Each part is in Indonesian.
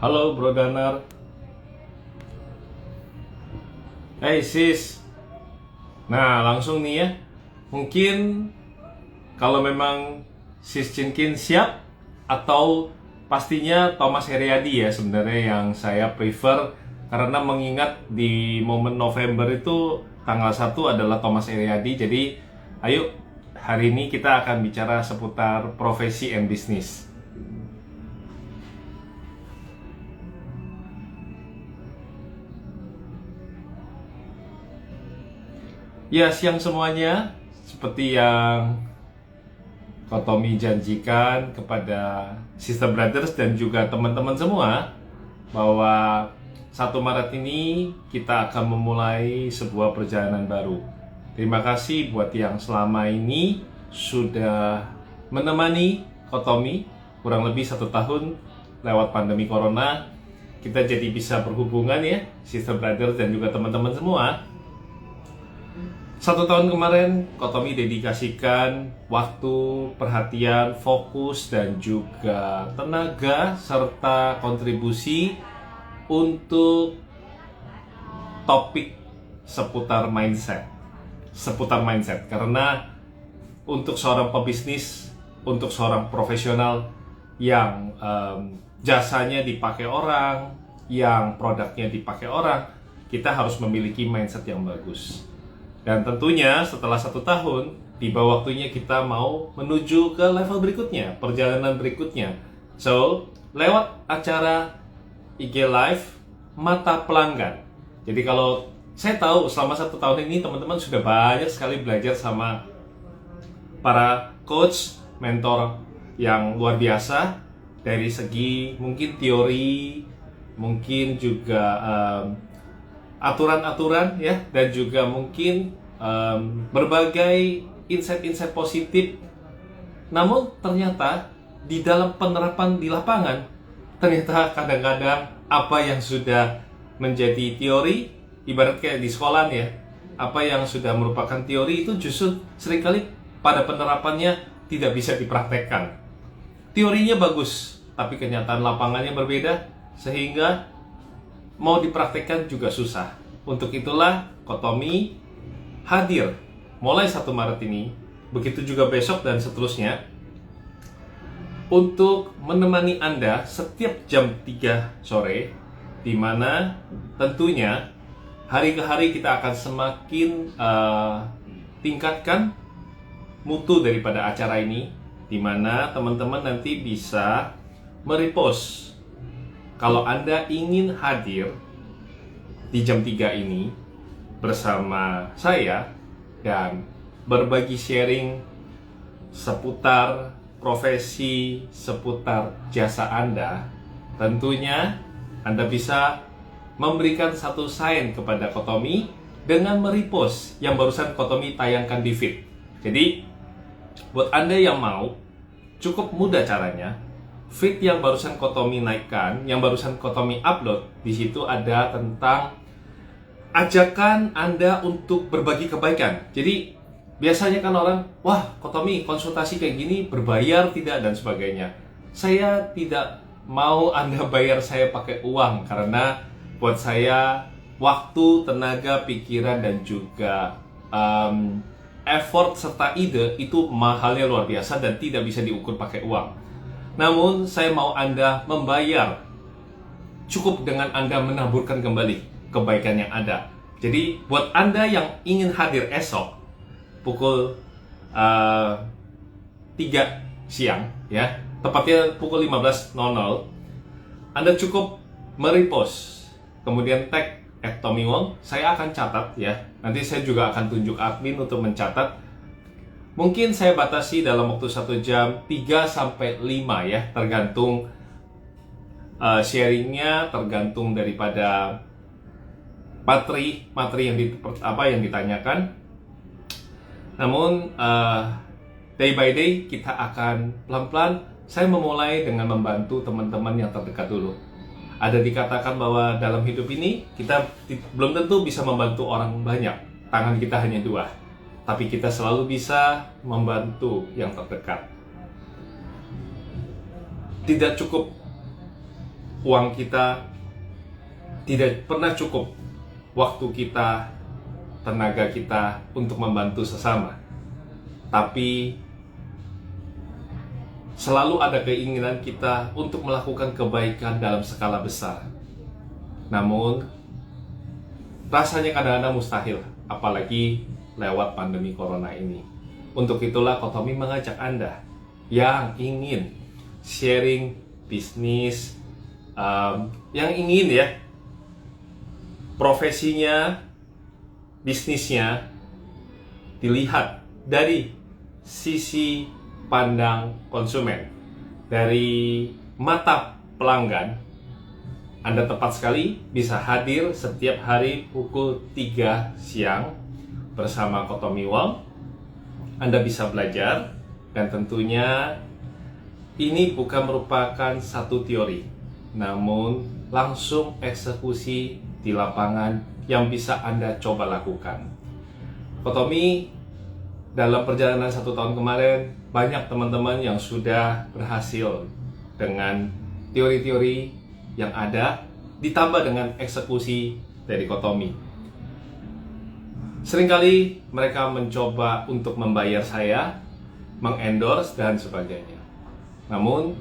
Halo Bro Danar. Hey sis. Nah langsung nih ya. Mungkin kalau memang sis Cinkin siap, atau pastinya Thomas Heriadi ya sebenarnya yang saya prefer, karena mengingat di momen November itu tanggal 1 adalah Thomas Heriadi. Jadi ayo hari ini kita akan bicara seputar profesi and bisnis. Ya, siang semuanya. Seperti yang Kotomi janjikan kepada Sister Brothers dan juga teman-teman semua, bahwa 1 Maret ini kita akan memulai sebuah perjalanan baru. Terima kasih buat yang selama ini sudah menemani Kotomi kurang lebih 1 tahun lewat pandemi Corona. Kita jadi bisa berhubungan ya, Sister Brothers dan juga teman-teman semua. 1 tahun kemarin, Kotomi dedikasikan waktu, perhatian, fokus, dan juga tenaga, serta kontribusi untuk topik seputar mindset. Karena untuk seorang pebisnis, untuk seorang profesional yang jasanya dipakai orang, yang produknya dipakai orang, kita harus memiliki mindset yang bagus. Dan tentunya setelah 1 tahun, tiba waktunya kita mau menuju ke level berikutnya, perjalanan berikutnya. So, lewat acara IG Live Mata Pelanggan. Jadi kalau saya tahu selama 1 tahun ini teman-teman sudah banyak sekali belajar sama para coach, mentor yang luar biasa, dari segi mungkin teori, mungkin juga aturan-aturan ya, dan juga mungkin berbagai insight-insight positif. Namun ternyata di dalam penerapan di lapangan, ternyata kadang-kadang apa yang sudah menjadi teori, ibarat kayak di sekolah ya, apa yang sudah merupakan teori itu justru seringkali pada penerapannya tidak bisa dipraktekkan. Teorinya bagus, tapi kenyataan lapangannya berbeda, sehingga mau dipraktekkan juga susah. Untuk itulah Kotomi hadir mulai 1 Maret ini, begitu juga besok dan seterusnya, untuk menemani Anda setiap jam 3 sore, di mana tentunya hari ke hari kita akan semakin tingkatkan mutu daripada acara ini, di mana teman-teman nanti bisa merepost kalau Anda ingin hadir di jam 3 ini bersama saya dan berbagi sharing seputar profesi, seputar jasa Anda. Tentunya Anda bisa memberikan satu sign kepada Kotomi dengan merepost yang barusan Kotomi tayangkan di feed. Jadi buat Anda yang mau, cukup mudah caranya. Feed yang barusan Kotomi naikkan, yang barusan Kotomi upload, di situ ada tentang ajakan Anda untuk berbagi kebaikan. Jadi biasanya kan orang, wah Kotomi konsultasi kayak gini berbayar tidak dan sebagainya. Saya tidak mau Anda bayar saya pakai uang, karena buat saya waktu, tenaga, pikiran, dan juga effort serta ide itu mahalnya luar biasa dan tidak bisa diukur pakai uang. Namun saya mau Anda membayar, cukup dengan Anda menaburkan kembali kebaikan yang ada. Jadi buat Anda yang ingin hadir esok pukul 3 siang ya, tepatnya pukul 15.00, Anda cukup merepost, kemudian tag @TommyWong. Saya akan catat ya, nanti saya juga akan tunjuk admin untuk mencatat. Mungkin saya batasi dalam waktu 1 jam 3-5 ya, tergantung sharingnya, tergantung daripada materi yang ditanyakan. Namun day by day kita akan pelan-pelan. Saya memulai dengan membantu teman-teman yang terdekat dulu. Ada dikatakan bahwa dalam hidup ini kita belum tentu bisa membantu orang banyak, tangan kita hanya 2. Tapi kita selalu bisa membantu yang terdekat. Tidak cukup uang kita tidak pernah cukup, waktu kita, tenaga kita untuk membantu sesama. Tapi selalu ada keinginan kita untuk melakukan kebaikan dalam skala besar. Namun rasanya kadang-kadang mustahil, apalagi lewat pandemi corona ini. Untuk itulah Kotomi mengajak Anda yang ingin sharing bisnis, yang ingin ya profesinya, bisnisnya dilihat dari sisi pandang konsumen, dari mata pelanggan. Anda tepat sekali bisa hadir setiap hari pukul 3 siang bersama Kotomi Wong. Anda bisa belajar, dan tentunya ini bukan merupakan satu teori, namun langsung eksekusi di lapangan yang bisa Anda coba lakukan. Kotomi dalam perjalanan 1 tahun kemarin, banyak teman-teman yang sudah berhasil dengan teori-teori yang ada, ditambah dengan eksekusi dari Kotomi. Seringkali mereka mencoba untuk membayar saya, mengendorse dan sebagainya. Namun,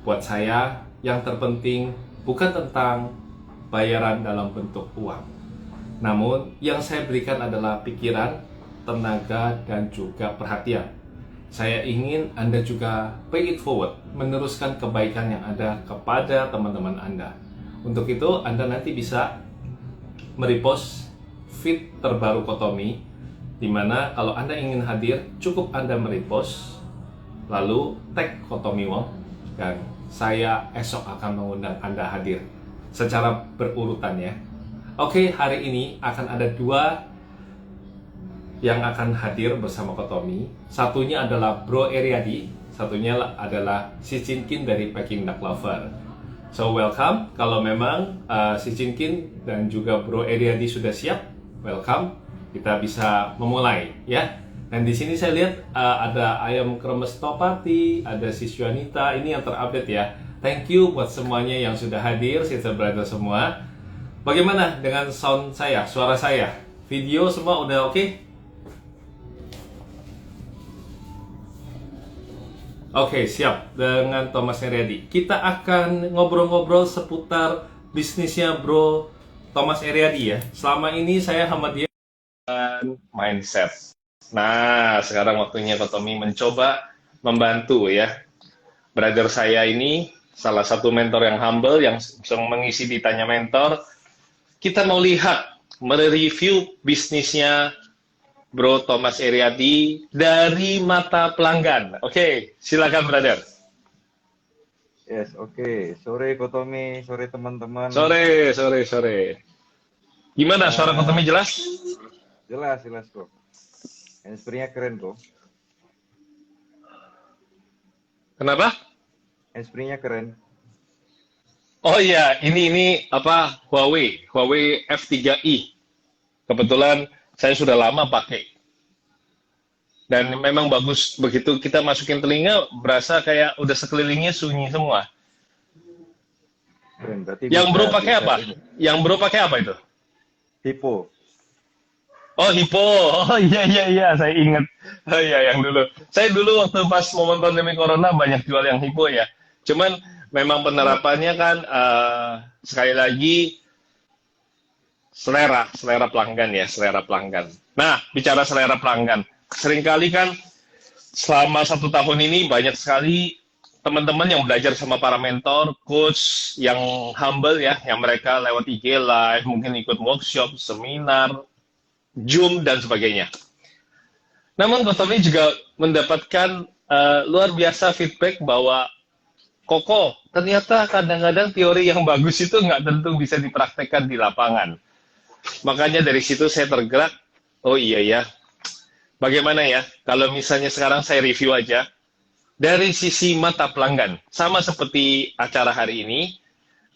buat saya yang terpenting bukan tentang bayaran dalam bentuk uang. Namun, yang saya berikan adalah pikiran, tenaga, dan juga perhatian. Saya ingin Anda juga pay it forward, meneruskan kebaikan yang ada kepada teman-teman Anda. Untuk itu, Anda nanti bisa merepost feed terbaru Kotomi, di mana kalau Anda ingin hadir, cukup Anda merepost, lalu tag Kotomi Wong, dan saya esok akan mengundang Anda hadir secara berurutan ya. Oke, hari ini akan ada 2 yang akan hadir bersama Kotomi. Satunya adalah Bro Eriadi, satunya adalah si Cinkin dari Packing Duck Lover. So welcome. Kalau memang si Cinkin dan juga Bro Eriadi sudah siap, welcome. Kita bisa memulai ya. Dan di sini saya lihat ada Ayam Kremes Topati, ada si Shuanita, ini yang terupdate ya. Thank you buat semuanya yang sudah hadir, sister brother semua. Bagaimana dengan sound saya, suara saya? Video semua udah oke? Oke, siap. Dengan Thomas Eriadi, kita akan ngobrol-ngobrol seputar bisnisnya Bro Thomas Eriadi ya. Selama ini saya sama dia mindset. Nah, sekarang waktunya Kotomi mencoba membantu ya. Brother saya ini salah satu mentor yang humble, yang mengisi ditanya mentor. Kita mau lihat, mereview bisnisnya Bro Thomas Eriadi dari mata pelanggan. Oke, silakan brother. Yes, oke. Sore Kotomi, sore teman-teman. Sore. Gimana suara Kotomi jelas? Jelas kok. Handsfree-nya keren kok. Kenapa? Handsfree-nya keren. Oh iya, ini apa, Huawei F3i. Kebetulan saya sudah lama pakai. Dan memang bagus, begitu kita masukin telinga, berasa kayak udah sekelilingnya sunyi semua. Keren, berarti Yang bisa, bro pakai apa? ini. Yang bro pakai apa itu? Tipo. Oh, Hippo. Oh iya, saya ingat. Oh iya, yang dulu. Saya dulu waktu pas momen pandemi corona banyak jual yang Hippo ya. Cuman memang penerapannya kan sekali lagi selera pelanggan ya, selera pelanggan. Nah, bicara selera pelanggan, seringkali kan selama 1 tahun ini banyak sekali teman-teman yang belajar sama para mentor, coach yang humble ya, yang mereka lewat IG Live, mungkin ikut workshop, seminar, Zoom, dan sebagainya. Namun Kotomi juga mendapatkan luar biasa feedback bahwa Koko, ternyata kadang-kadang teori yang bagus itu nggak tentu bisa dipraktekkan di lapangan. Makanya dari situ saya tergerak, oh iya ya, bagaimana ya kalau misalnya sekarang saya review aja dari sisi mata pelanggan. Sama seperti acara hari ini,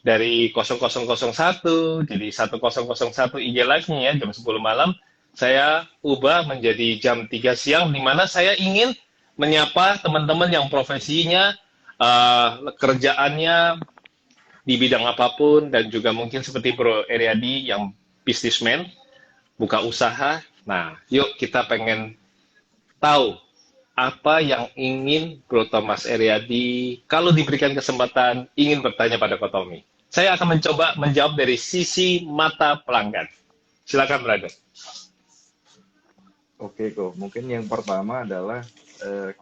dari 0001 jadi 1001 IG Live-nya ya, jam 10 malam, saya ubah menjadi jam 3 siang, di mana saya ingin menyapa teman-teman yang profesinya, kerjaannya di bidang apapun, dan juga mungkin seperti Bro Eriadi yang bisnismen, buka usaha. Nah, yuk kita pengen tahu apa yang ingin Bro Thomas Eriadi, kalau diberikan kesempatan, ingin bertanya pada Kotomi. Saya akan mencoba menjawab dari sisi mata pelanggan. Silakan, brother. Oke kok, mungkin yang pertama adalah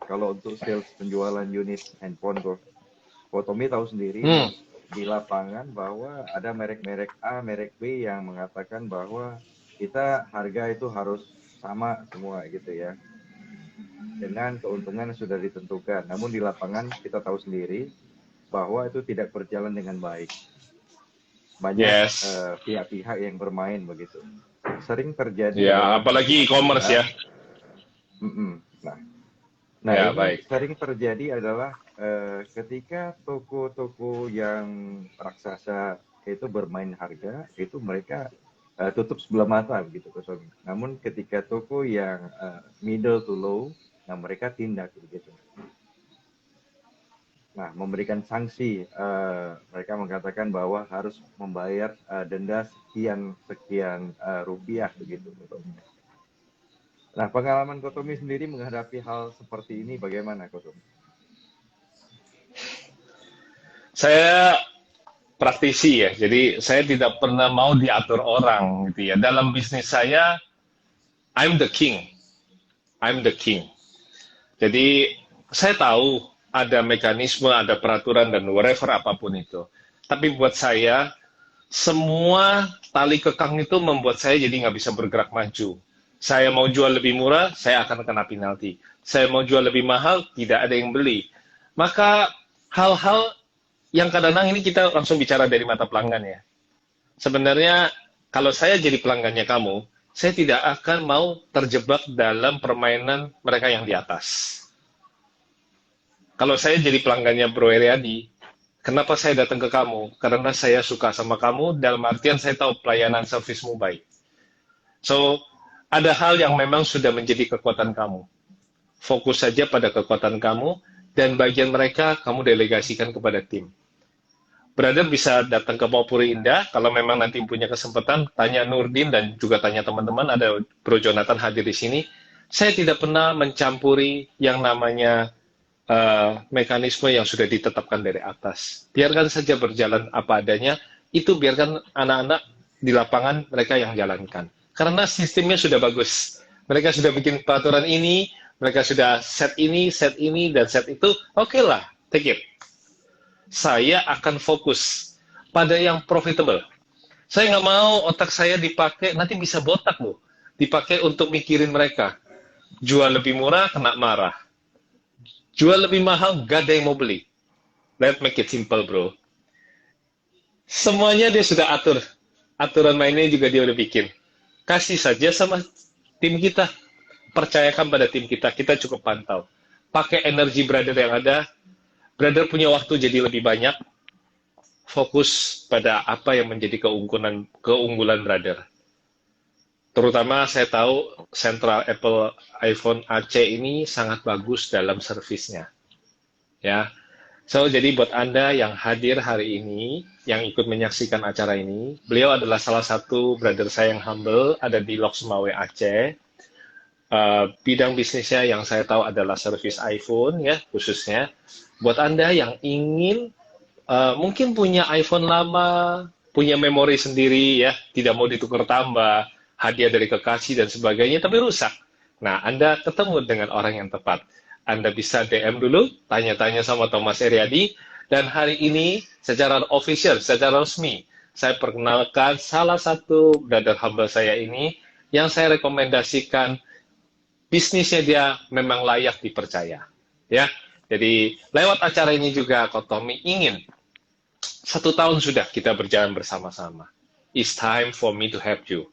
kalau untuk sales penjualan unit handphone kok, Tommy tahu sendiri di lapangan bahwa ada merek-merek A, merek B yang mengatakan bahwa kita harga itu harus sama semua gitu ya, dengan keuntungan yang sudah ditentukan. Namun di lapangan kita tahu sendiri bahwa itu tidak berjalan dengan baik. Banyak pihak-pihak yang bermain begitu. Sering terjadi. Ya, apalagi e-commerce ya. Nah, ya, ini baik. sering terjadi adalah ketika toko-toko yang raksasa itu bermain harga, itu mereka tutup sebelah mata begitu. Namun ketika toko yang middle to low, nah mereka tindak begitu. Nah, memberikan sanksi, mereka mengatakan bahwa harus membayar denda sekian rupiah begitu. Nah, pengalaman Kotomi sendiri menghadapi hal seperti ini bagaimana, Kotomi? Saya praktisi ya, jadi saya tidak pernah mau diatur orang gitu ya. Dalam bisnis saya, I'm the king. Jadi saya tahu ada mekanisme, ada peraturan, dan whatever apapun itu. Tapi buat saya, semua tali kekang itu membuat saya jadi nggak bisa bergerak maju. Saya mau jual lebih murah, saya akan kena penalti. Saya mau jual lebih mahal, tidak ada yang beli. Maka hal-hal yang kadang-kadang ini kita langsung bicara dari mata pelanggan ya. Sebenarnya kalau saya jadi pelanggannya kamu, saya tidak akan mau terjebak dalam permainan mereka yang di atas. Kalau saya jadi pelanggannya Bro Eriadi, kenapa saya datang ke kamu? Karena saya suka sama kamu, dalam artian saya tahu pelayanan servismu baik. So, ada hal yang memang sudah menjadi kekuatan kamu. Fokus saja pada kekuatan kamu, dan bagian mereka kamu delegasikan kepada tim. Brother bisa datang ke Maupuri Indah, kalau memang nanti punya kesempatan, tanya Nurdin dan juga tanya teman-teman, ada Bro Jonathan hadir di sini. Saya tidak pernah mencampuri yang namanya mekanisme yang sudah ditetapkan dari atas. Biarkan saja berjalan apa adanya, itu biarkan anak-anak di lapangan mereka yang jalankan. Karena sistemnya sudah bagus. Mereka sudah bikin peraturan ini, mereka sudah set ini, dan set itu, oke lah, take it. Saya akan fokus pada yang profitable. Saya nggak mau otak saya dipakai, nanti bisa botak loh, dipakai untuk mikirin mereka. Jual lebih murah, kena marah. Jual lebih mahal, gak ada yang mau beli. Let's make it simple, bro. Semuanya dia sudah atur. Aturan mainnya juga dia udah bikin. Kasih saja sama tim kita. Percayakan pada tim kita. Kita cukup pantau. Pakai energi brother yang ada. Brother punya waktu jadi lebih banyak. Fokus pada apa yang menjadi keunggulan brother. Terutama saya tahu Central Apple iPhone AC ini sangat bagus dalam servisnya. Ya. So, jadi buat Anda yang hadir hari ini, yang ikut menyaksikan acara ini, beliau adalah salah satu brother saya yang humble, ada di Lok Sumawe Aceh. Bidang bisnisnya yang saya tahu adalah servis iPhone, ya khususnya. Buat Anda yang ingin mungkin punya iPhone lama, punya memori sendiri, ya, tidak mau ditukar tambah, hadiah dari kekasih dan sebagainya, tapi rusak. Nah, Anda ketemu dengan orang yang tepat. Anda bisa DM dulu, tanya-tanya sama Thomas Eriadi, dan hari ini secara official, secara resmi, saya perkenalkan salah satu brother humble saya ini, yang saya rekomendasikan bisnisnya dia memang layak dipercaya. Ya, jadi lewat acara ini juga Kotomi ingin 1 tahun sudah kita berjalan bersama-sama. It's time for me to help you.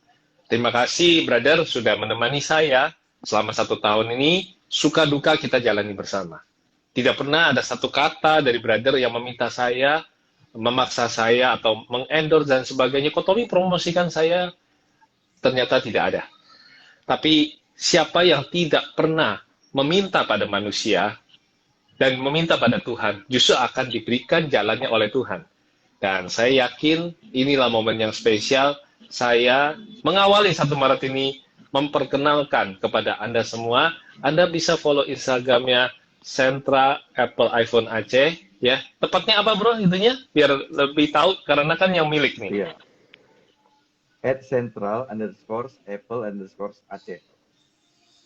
Terima kasih, brother, sudah menemani saya selama 1 tahun ini. Suka duka kita jalani bersama. Tidak pernah ada satu kata dari brother yang meminta saya, memaksa saya, atau mengendorse dan sebagainya. Kotomi promosikan saya, ternyata tidak ada. Tapi siapa yang tidak pernah meminta pada manusia dan meminta pada Tuhan, justru akan diberikan jalannya oleh Tuhan. Dan saya yakin inilah momen yang spesial saya mengawali 1 Maret ini memperkenalkan kepada Anda semua. Anda bisa follow Instagramnya Sentra Apple iPhone Aceh, ya. Tepatnya apa bro itunya? Biar lebih tahu karena kan yang milik nih. Iya. @central_apple_aceh.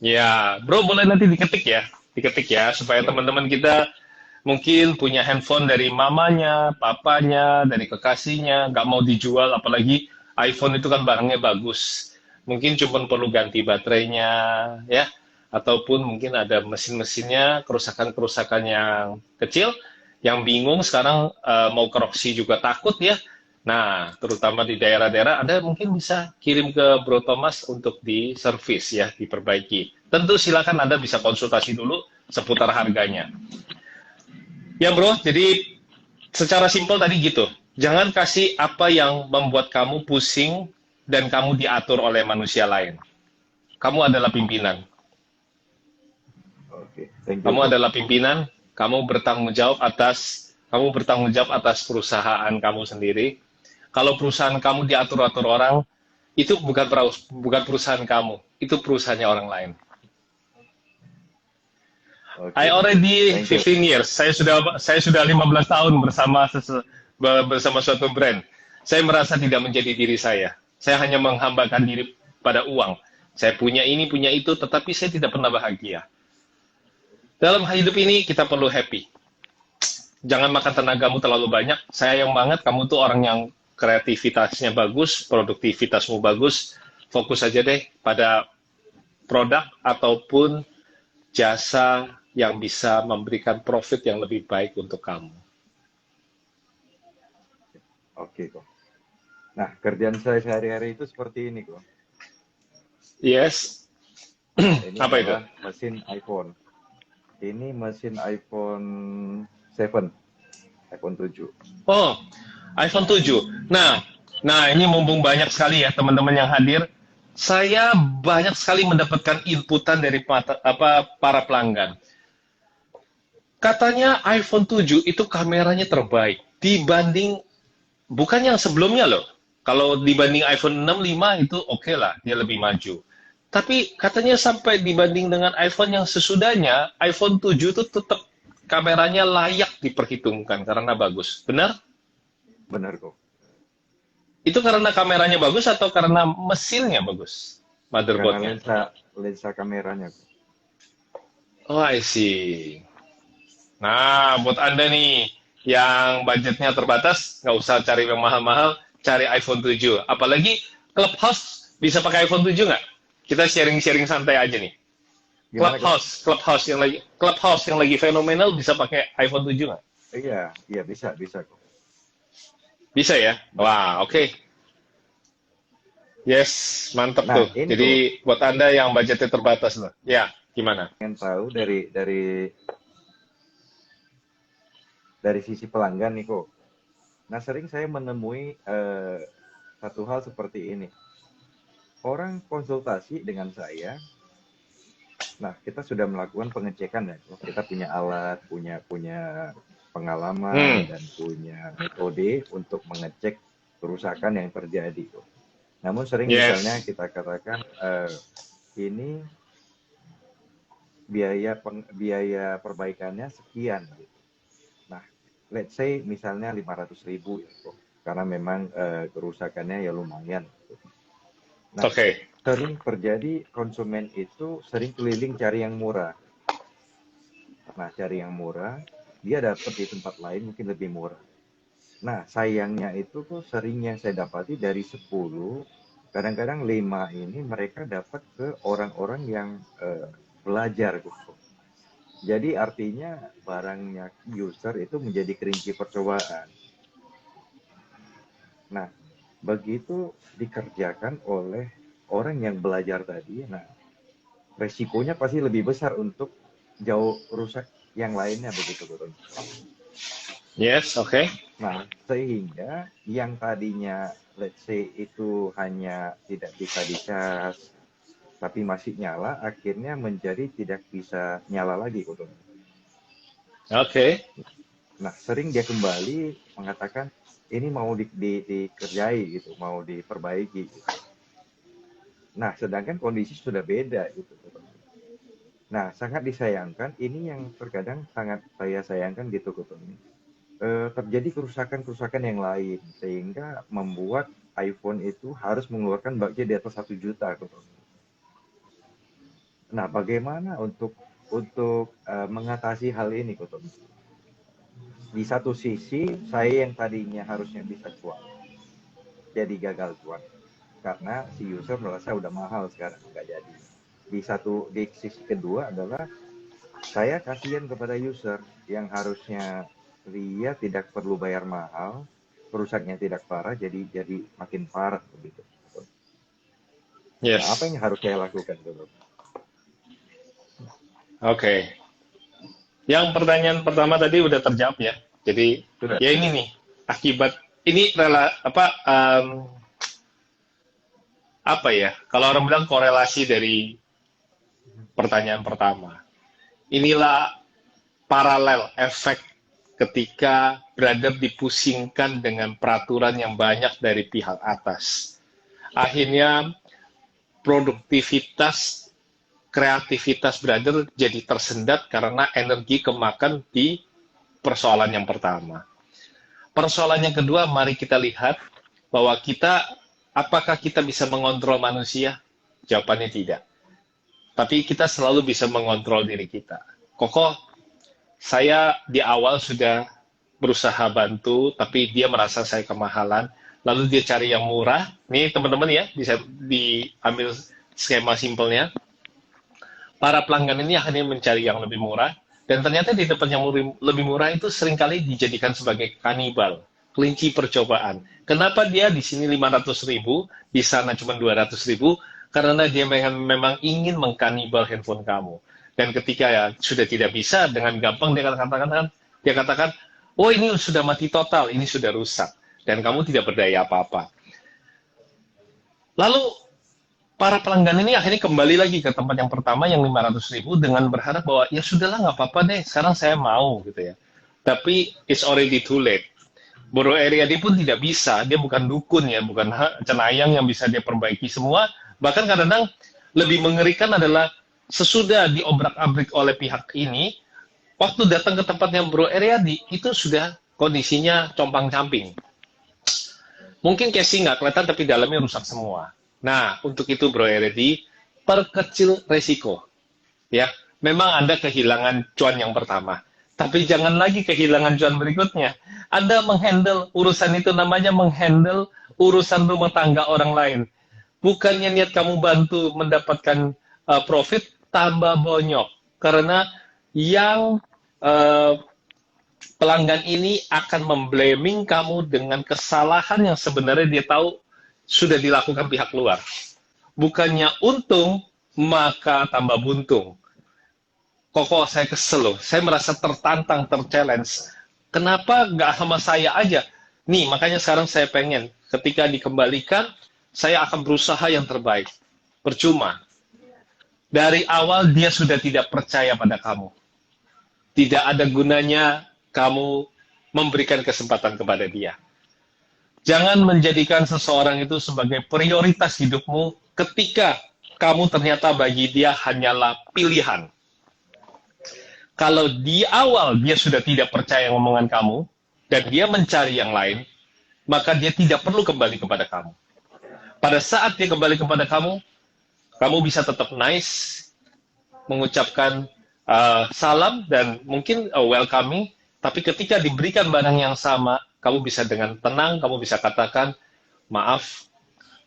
Ya, bro boleh nanti diketik ya supaya Boleh. teman-teman kita mungkin punya handphone dari mamanya, papanya, dari kekasihnya, nggak mau dijual, apalagi iPhone itu kan barangnya bagus. Mungkin cuma perlu ganti baterainya, ya, ataupun mungkin ada mesin-mesinnya, kerusakan-kerusakan yang kecil, yang bingung sekarang mau koreksi juga takut ya. Nah, terutama di daerah-daerah, Anda mungkin bisa kirim ke Bro Thomas untuk diservis ya, diperbaiki. Tentu silakan Anda bisa konsultasi dulu seputar harganya. Ya bro, jadi secara simpel tadi gitu. Jangan kasih apa yang membuat kamu pusing dan kamu diatur oleh manusia lain. Kamu adalah pimpinan. Oke, thank you Kamu kok. adalah pimpinan, kamu bertanggung jawab atas perusahaan kamu sendiri. Kalau perusahaan kamu diatur-atur orang, itu bukan perusahaan kamu, itu perusahaannya orang lain. I Oke, already thank you. 15 years. Saya sudah 15 tahun bersama suatu brand. Saya merasa tidak menjadi diri saya. Saya hanya menghambakan diri pada uang. Saya punya ini, punya itu, tetapi saya tidak pernah bahagia. Dalam hidup ini kita perlu happy. Jangan makan tenagamu terlalu banyak. Sayang banget kamu tuh orang yang kreativitasnya bagus, produktivitasmu bagus. Fokus aja deh pada produk ataupun jasa yang bisa memberikan profit yang lebih baik untuk kamu. Oke kok. Nah, kerjaan saya sehari-hari itu seperti ini kok. Yes, Ini apa itu? adalah mesin iPhone. Ini mesin iPhone 7, iPhone 7. Oh, iPhone 7. Nah, ini mumpung banyak sekali ya teman-teman yang hadir. Saya banyak sekali mendapatkan inputan dari para pelanggan. Katanya iPhone 7 itu kameranya terbaik dibanding bukan yang sebelumnya loh. Kalau dibanding iPhone 6, 5 itu oke lah, dia lebih maju. Tapi katanya sampai dibanding dengan iPhone yang sesudahnya, iPhone 7 itu tetap kameranya layak diperhitungkan karena bagus. Benar? Benar kok. Itu karena kameranya bagus atau karena mesinnya bagus? Karena Motherboardnya? lensa kameranya. Oh, I see. Nah, buat Anda nih yang budgetnya terbatas, nggak usah cari yang mahal-mahal, cari iPhone 7. Apalagi Clubhouse bisa pakai iPhone 7 nggak? Kita sharing-sharing santai aja nih. Gimana kok? Clubhouse yang lagi fenomenal bisa pakai iPhone 7 nggak? Iya, bisa kok. Bisa ya? Wah, oke. Ya. Yes, mantap Nah, tuh. ini Jadi kok buat Anda yang budgetnya terbatas loh. Ya, gimana? pengen tahu dari sisi pelanggan nih kok. Nah, sering saya menemui satu hal seperti ini. Orang konsultasi dengan saya. Nah, kita sudah melakukan pengecekan ya. Kita punya alat, punya pengalaman Hmm, dan punya metode untuk mengecek kerusakan yang terjadi kok. Namun sering misalnya yes. kita katakan ini biaya perbaikannya sekian gitu. Nah, let's say misalnya 500.000 ya kok. Karena memang kerusakannya ya lumayan. Nah, Oke. sering terjadi konsumen itu sering keliling cari yang murah. Nah, cari yang murah, dia dapat di tempat lain mungkin lebih murah. Nah, sayangnya itu tuh sering yang saya dapati dari 10, kadang-kadang 5 ini mereka dapat ke orang-orang yang belajar gitu. Jadi artinya barangnya user itu menjadi kelinci percobaan. Nah, begitu dikerjakan oleh orang yang belajar tadi, nah resikonya pasti lebih besar untuk jauh rusak yang lainnya begitu, Bro. Yes, oke. Nah, sehingga yang tadinya let's say itu hanya tidak bisa dicas tapi masih nyala, akhirnya menjadi tidak bisa nyala lagi, Bro. Oke. Nah, sering dia kembali mengatakan, ini mau dikerjai gitu, mau diperbaiki gitu. Nah, sedangkan kondisi sudah beda gitu. Nah, sangat disayangkan, ini yang terkadang sangat saya sayangkan gitu, Kutumi. Terjadi kerusakan-kerusakan yang lain, sehingga membuat iPhone itu harus mengeluarkan budget di atas 1 juta, Kutumi. Nah, bagaimana untuk mengatasi hal ini, Kutumi? Di satu sisi, saya yang tadinya harusnya bisa cuan, jadi gagal cuan. Karena si user merasa udah mahal sekarang, nggak jadi. Di sisi kedua adalah saya kasihan kepada user yang harusnya dia tidak perlu bayar mahal, rusaknya tidak parah, jadi makin parah begitu. Nah, apa Yes. yang harus saya lakukan dulu? Oke. Yang pertanyaan pertama tadi udah terjawab ya. Jadi Sudah, ya ini sudah. nih akibat ini apa ya? Kalau orang bilang korelasi dari pertanyaan pertama. Inilah paralel efek ketika berada dipusingkan dengan peraturan yang banyak dari pihak atas. Akhirnya produktivitas, kreativitas brother jadi tersendat karena energi kemakan di persoalan yang pertama. Persoalan yang kedua, mari kita lihat bahwa apakah kita bisa mengontrol manusia? Jawabannya tidak. Tapi kita selalu bisa mengontrol diri kita. Koko, saya di awal sudah berusaha bantu, tapi dia merasa saya kemahalan. Lalu dia cari yang murah. Nih teman-teman ya, bisa diambil skema simpelnya. Para pelanggan ini akhirnya mencari yang lebih murah. Dan ternyata di tempat yang lebih murah itu seringkali dijadikan sebagai kanibal, kelinci percobaan. Kenapa dia di sini 500.000, di sana cuma 200.000? Karena dia memang ingin mengkanibal handphone kamu. Dan ketika ya sudah tidak bisa, dengan gampang dia katakan, oh ini sudah mati total, ini sudah rusak. Dan kamu tidak berdaya apa-apa. Lalu para pelanggan ini akhirnya kembali lagi ke tempat yang pertama yang 500.000 dengan berharap bahwa ya sudahlah nggak apa-apa deh, sekarang saya mau gitu ya. Tapi it's already too late. Bro Eriadi pun tidak bisa, dia bukan dukun ya, bukan cenayang yang bisa dia perbaiki semua. Bahkan kadang-kadang lebih mengerikan adalah sesudah diobrak-abrik oleh pihak ini, waktu datang ke tempatnya Bro Eriadi itu sudah kondisinya compang-camping. Mungkin casing nggak kelihatan tapi dalamnya rusak semua. Nah, untuk itu Bro Eredi, perkecil resiko. Ya, memang Anda kehilangan cuan yang pertama. Tapi jangan lagi kehilangan cuan berikutnya. Anda menghandle urusan itu namanya menghandle urusan rumah tangga orang lain. Bukannya niat kamu bantu mendapatkan profit, tambah bonyok. Karena yang uh, pelanggan ini akan memblaming kamu dengan kesalahan yang sebenarnya dia tahu sudah dilakukan pihak luar. Bukannya untung, maka tambah buntung. Koko, saya kesel loh. Saya merasa tertantang, terchallenge. Kenapa nggak sama saya aja? Nih, makanya sekarang saya pengen. Ketika dikembalikan, saya akan berusaha yang terbaik. Percuma. Dari awal dia sudah tidak percaya pada kamu. Tidak ada gunanya kamu memberikan kesempatan kepada dia. Jangan menjadikan seseorang itu sebagai prioritas hidupmu ketika kamu ternyata bagi dia hanyalah pilihan. Kalau di awal dia sudah tidak percaya omongan kamu, dan dia mencari yang lain, maka dia tidak perlu kembali kepada kamu. Pada saat dia kembali kepada kamu bisa tetap nice, mengucapkan salam dan mungkin welcoming, tapi ketika diberikan barang yang sama, kamu bisa dengan tenang, kamu bisa katakan, maaf,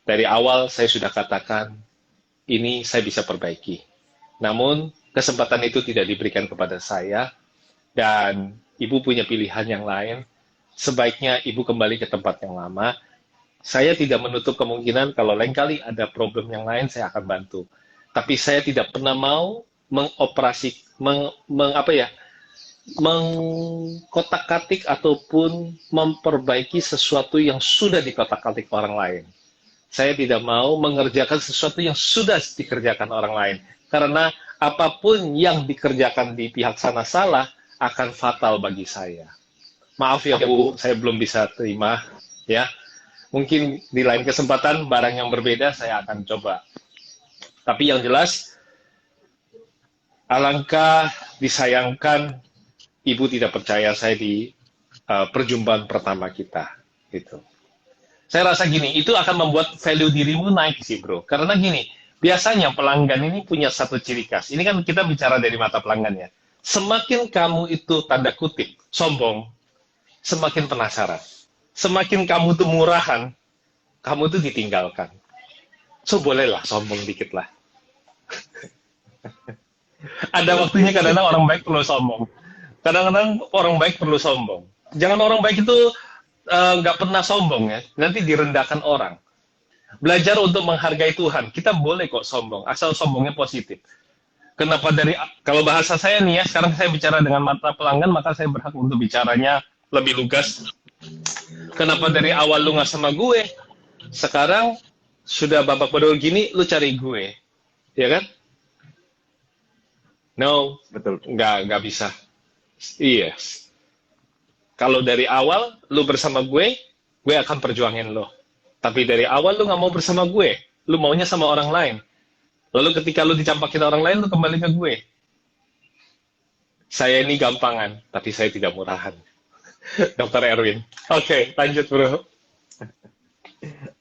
dari awal saya sudah katakan, ini saya bisa perbaiki. Namun, kesempatan itu tidak diberikan kepada saya, dan ibu punya pilihan yang lain, sebaiknya ibu kembali ke tempat yang lama. Saya tidak menutup kemungkinan kalau lain kali ada problem yang lain, saya akan bantu. Tapi saya tidak pernah mau mengkotak-katik ataupun memperbaiki sesuatu yang sudah dikotak-katik orang lain. Saya tidak mau mengerjakan sesuatu yang sudah dikerjakan orang lain. Karena apapun yang dikerjakan di pihak sana salah akan fatal bagi saya. Maaf ya Bu, saya belum bisa terima ya. Mungkin di lain kesempatan barang yang berbeda saya akan coba. Tapi yang jelas, alangkah disayangkan Ibu tidak percaya saya di perjumpaan pertama kita. Gitu. Saya rasa gini, itu akan membuat value dirimu naik sih bro. Karena gini, biasanya pelanggan ini punya satu ciri khas. Ini kan kita bicara dari mata pelanggan ya. Semakin kamu itu tanda kutip sombong, semakin penasaran. Semakin kamu tuh murahan, kamu tuh ditinggalkan. So bolehlah sombong dikit lah. Ada waktunya kadang-kadang orang baik perlu sombong. Kadang-kadang orang baik perlu sombong. Jangan orang baik itu nggak pernah sombong ya. Nanti direndahkan orang. Belajar untuk menghargai Tuhan. Kita boleh kok sombong, asal sombongnya positif. Kenapa kalau bahasa saya nih ya, sekarang saya bicara dengan mata pelanggan, maka saya berhak untuk bicaranya lebih lugas. Kenapa dari awal lu nggak sama gue? Sekarang sudah babak belur gini, lu cari gue. Ya kan? No, Betul. nggak bisa. Iya. Kalau dari awal lu bersama gue akan perjuangin lo. Tapi dari awal lu nggak mau bersama gue, lu maunya sama orang lain. Lalu ketika lu dicampakin orang lain, lu kembali ke gue. Saya ini gampangan, tapi saya tidak murahan. Dokter Erwin. Oke, lanjut bro.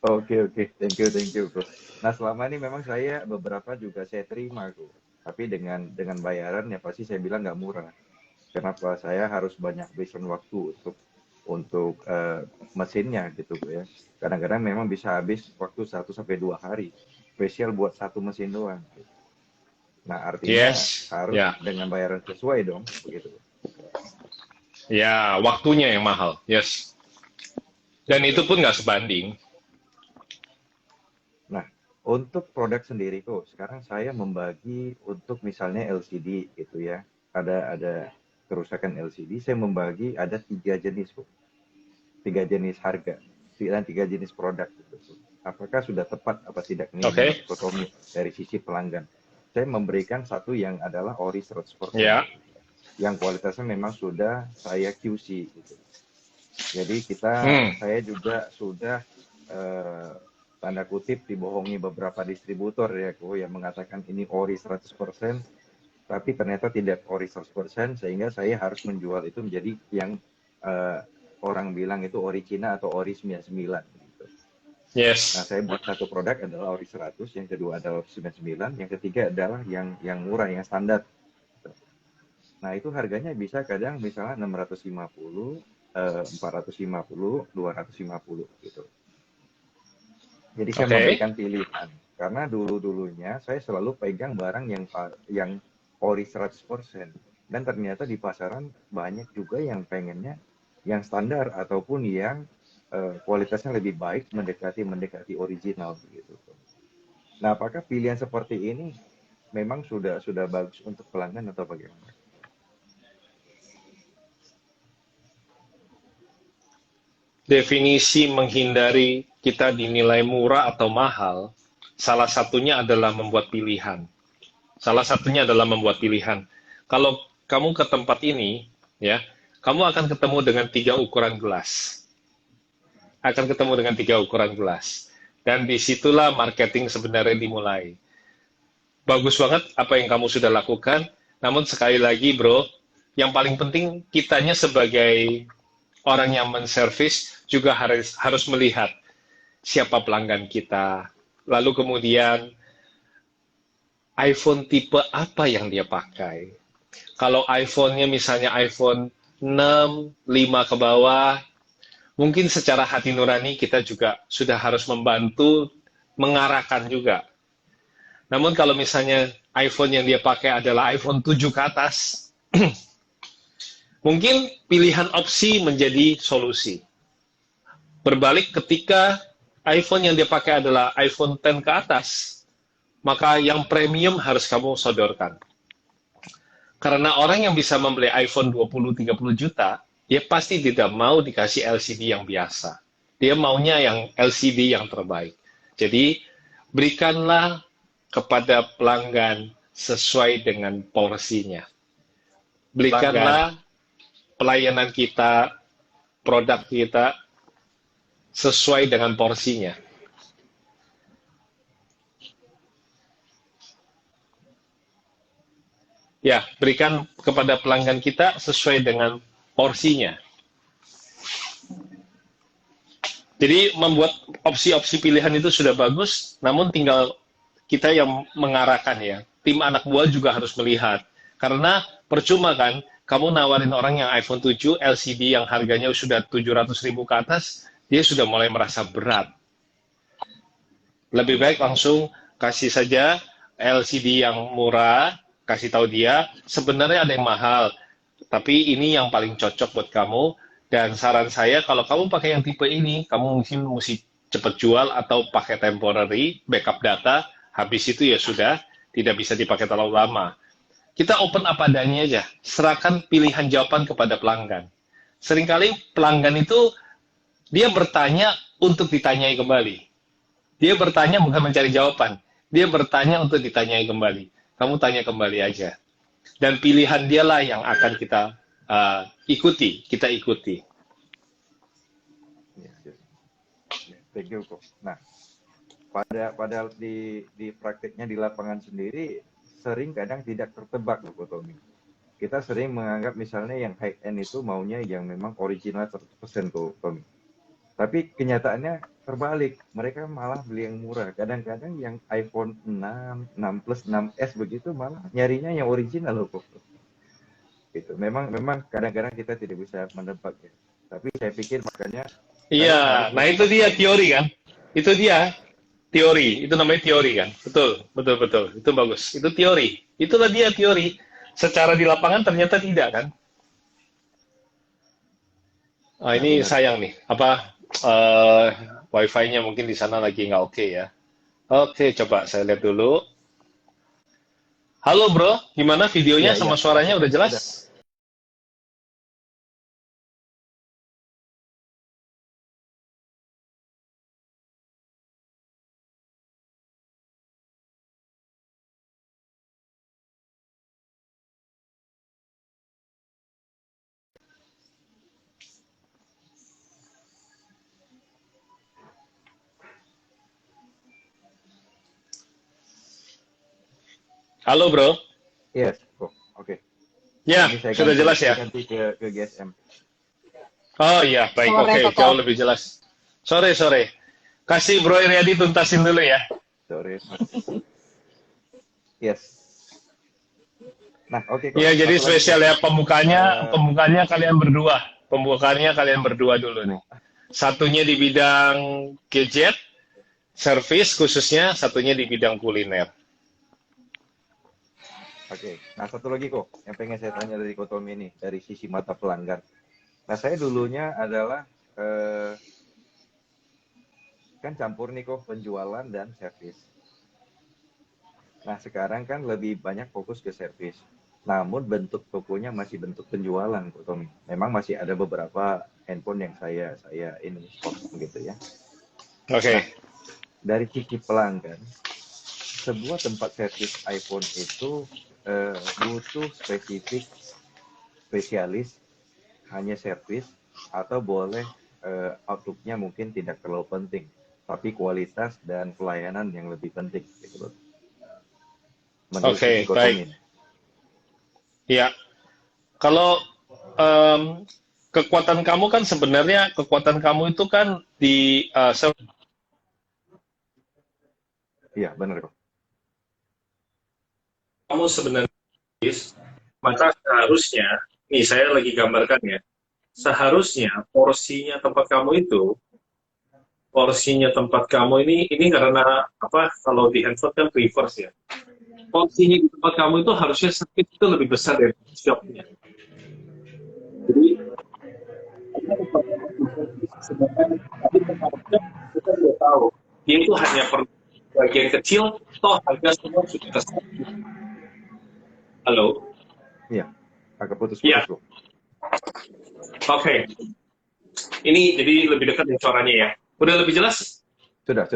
Oke, thank you bro. Nah selama ini memang saya beberapa juga saya terima bro. Tapi dengan bayaran ya pasti saya bilang nggak murah. Kenapa saya harus banyak habisin waktu untuk mesinnya gitu ya. Kadang-kadang memang bisa habis waktu 1 sampai 2 hari spesial buat satu mesin doang. Nah artinya harus dengan bayaran sesuai dong begitu. Ya waktunya yang mahal. Yes. Dan itu pun nggak sebanding. Nah untuk produk sendiri kok sekarang saya membagi untuk misalnya LCD gitu ya. Ada kerusakan LCD, saya membagi ada 3 jenis kok. 3 jenis harga dan 3 jenis produk. Apakah sudah tepat apa tidak ini dikotomi dari sisi pelanggan? Saya memberikan satu yang adalah ori 100%. Yang kualitasnya memang sudah saya QC gitu. Jadi saya juga sudah tanda kutip dibohongi beberapa distributor ya kok yang mengatakan ini ori 100%. Tapi ternyata tidak ori 100%, sehingga saya harus menjual itu menjadi yang orang bilang itu ori Cina atau ori 99. Gitu. Yes. Nah, saya buat satu produk adalah ori 100, yang kedua adalah ori 99, yang ketiga adalah yang murah, yang standar. Nah, itu harganya bisa kadang misalnya 650, 450, 250 gitu. Jadi saya memberikan pilihan. Karena dulu-dulunya saya selalu pegang barang yang ori 100%. Dan ternyata di pasaran banyak juga yang pengennya yang standar ataupun yang kualitasnya lebih baik mendekati original gitu. Nah, apakah pilihan seperti ini memang sudah bagus untuk pelanggan atau bagaimana? Definisi menghindari kita dinilai murah atau mahal, salah satunya adalah membuat pilihan. Kalau kamu ke tempat ini, ya, kamu akan ketemu dengan 3 ukuran gelas. Dan disitulah marketing sebenarnya dimulai. Bagus banget apa yang kamu sudah lakukan, namun sekali lagi bro, yang paling penting kitanya sebagai orang yang menservis juga harus melihat siapa pelanggan kita. Lalu kemudian iPhone tipe apa yang dia pakai. Kalau iPhone-nya misalnya iPhone 6, 5 ke bawah, mungkin secara hati nurani kita juga sudah harus membantu mengarahkan juga. Namun kalau misalnya iPhone yang dia pakai adalah iPhone 7 ke atas, mungkin pilihan opsi menjadi solusi. Berbalik ketika iPhone yang dia pakai adalah iPhone 10 ke atas, maka yang premium harus kamu sodorkan. Karena orang yang bisa membeli iPhone 20-30 juta, dia pasti tidak mau dikasih LCD yang biasa. Dia maunya yang LCD yang terbaik. Jadi, berikanlah kepada pelanggan sesuai dengan porsinya. Berikanlah pelayanan kita produk kita sesuai dengan porsinya. Ya, berikan kepada pelanggan kita sesuai dengan porsinya. Jadi membuat opsi-opsi pilihan itu sudah bagus, namun tinggal kita yang mengarahkan ya. Tim anak buah juga harus melihat. Karena percuma kan, kamu nawarin orang yang iPhone 7 LCD yang harganya sudah 700.000 ke atas, dia sudah mulai merasa berat. Lebih baik langsung kasih saja LCD yang murah, kasih tahu dia, sebenarnya ada yang mahal, tapi ini yang paling cocok buat kamu, dan saran saya, kalau kamu pakai yang tipe ini, kamu mungkin mesti cepat jual atau pakai temporary, backup data, habis itu ya sudah, tidak bisa dipakai terlalu lama. Kita open apa adanya aja, serahkan pilihan jawaban kepada pelanggan. Seringkali pelanggan itu, dia bertanya untuk ditanyai kembali. Dia bertanya bukan mencari jawaban, dia bertanya untuk ditanyai kembali. Kamu tanya kembali aja. Dan pilihan dialah yang akan kita ikuti. Yes, yes. Thank you kok. Nah, padahal di prakteknya di lapangan sendiri sering kadang tidak tertebak loh Ko Tommy. Kita sering menganggap misalnya yang high end itu maunya yang memang original 100% Ko Tommy. Tapi kenyataannya terbalik, mereka malah beli yang murah. Kadang-kadang yang iPhone 6, 6 Plus, 6S begitu malah nyarinya yang original loh kok. Gitu. Memang kadang-kadang kita tidak bisa menebak ya. Tapi saya pikir makanya Iya, nah itu dia teori kan? Itu dia teori, itu namanya teori kan? Betul. Itu bagus. Itu teori. Itulah dia teori. Secara di lapangan ternyata tidak kan? Ini benar. sayang nih. Wifi-nya mungkin di sana lagi nggak oke ya. Oke, coba saya lihat dulu. Halo bro, gimana videonya Ya, sama ya. suaranya udah jelas? Sudah. Halo bro, Yes, kok. Oke. ya Ini saya sudah jelas ya. saya ganti ke GSM. Oh iya, baik, Sore, oke, Koko. jauh lebih jelas. Sore. Kasih Bro Iriadi tuntasin dulu ya. Sorry. Yes. Nah, oke kok. Iya, jadi Satu lagi, spesial Kok. ya pembukanya, Eh, pembukanya kalian berdua. Pembukaannya kalian berdua dulu nih. Satunya di bidang gadget, service khususnya, satunya di bidang kuliner. Oke. Nah, satu lagi kok yang pengen saya tanya dari Ko Tommy ini dari sisi mata pelanggan. Nah, saya dulunya adalah kan campur nih kok penjualan dan servis. Nah, sekarang kan lebih banyak fokus ke servis. Namun bentuk tokonya masih bentuk penjualan, Ko Tommy. Memang masih ada beberapa handphone yang saya ini stok gitu ya. Oke. Dari sisi pelanggan, sebuah tempat servis iPhone itu butuh spesialis hanya servis atau boleh outlook-nya mungkin tidak terlalu penting, tapi kualitas dan pelayanan yang lebih penting gitu loh. Menurut Oke, sisi Ko baik. Tommy. Ya, kalau kekuatan kamu kan sebenarnya kekuatan kamu itu kan di Iya, benar kok. Kamu sebenarnya, maka seharusnya, nih saya lagi gambarkan ya, seharusnya porsinya tempat kamu ini karena apa? Kalau di handphone kan reverse ya. Porsinya di tempat kamu itu harusnya sedikit itu lebih besar dari shopnya. Jadi sedangkan tadi kita sudah tahu dia itu hanya per bagian kecil, toh harga semua sudah tersedia. Halo. Iya, agak putus-putus Iya. kok. Oke. Ini jadi lebih dekat nih suaranya ya. Udah lebih jelas? Sudah.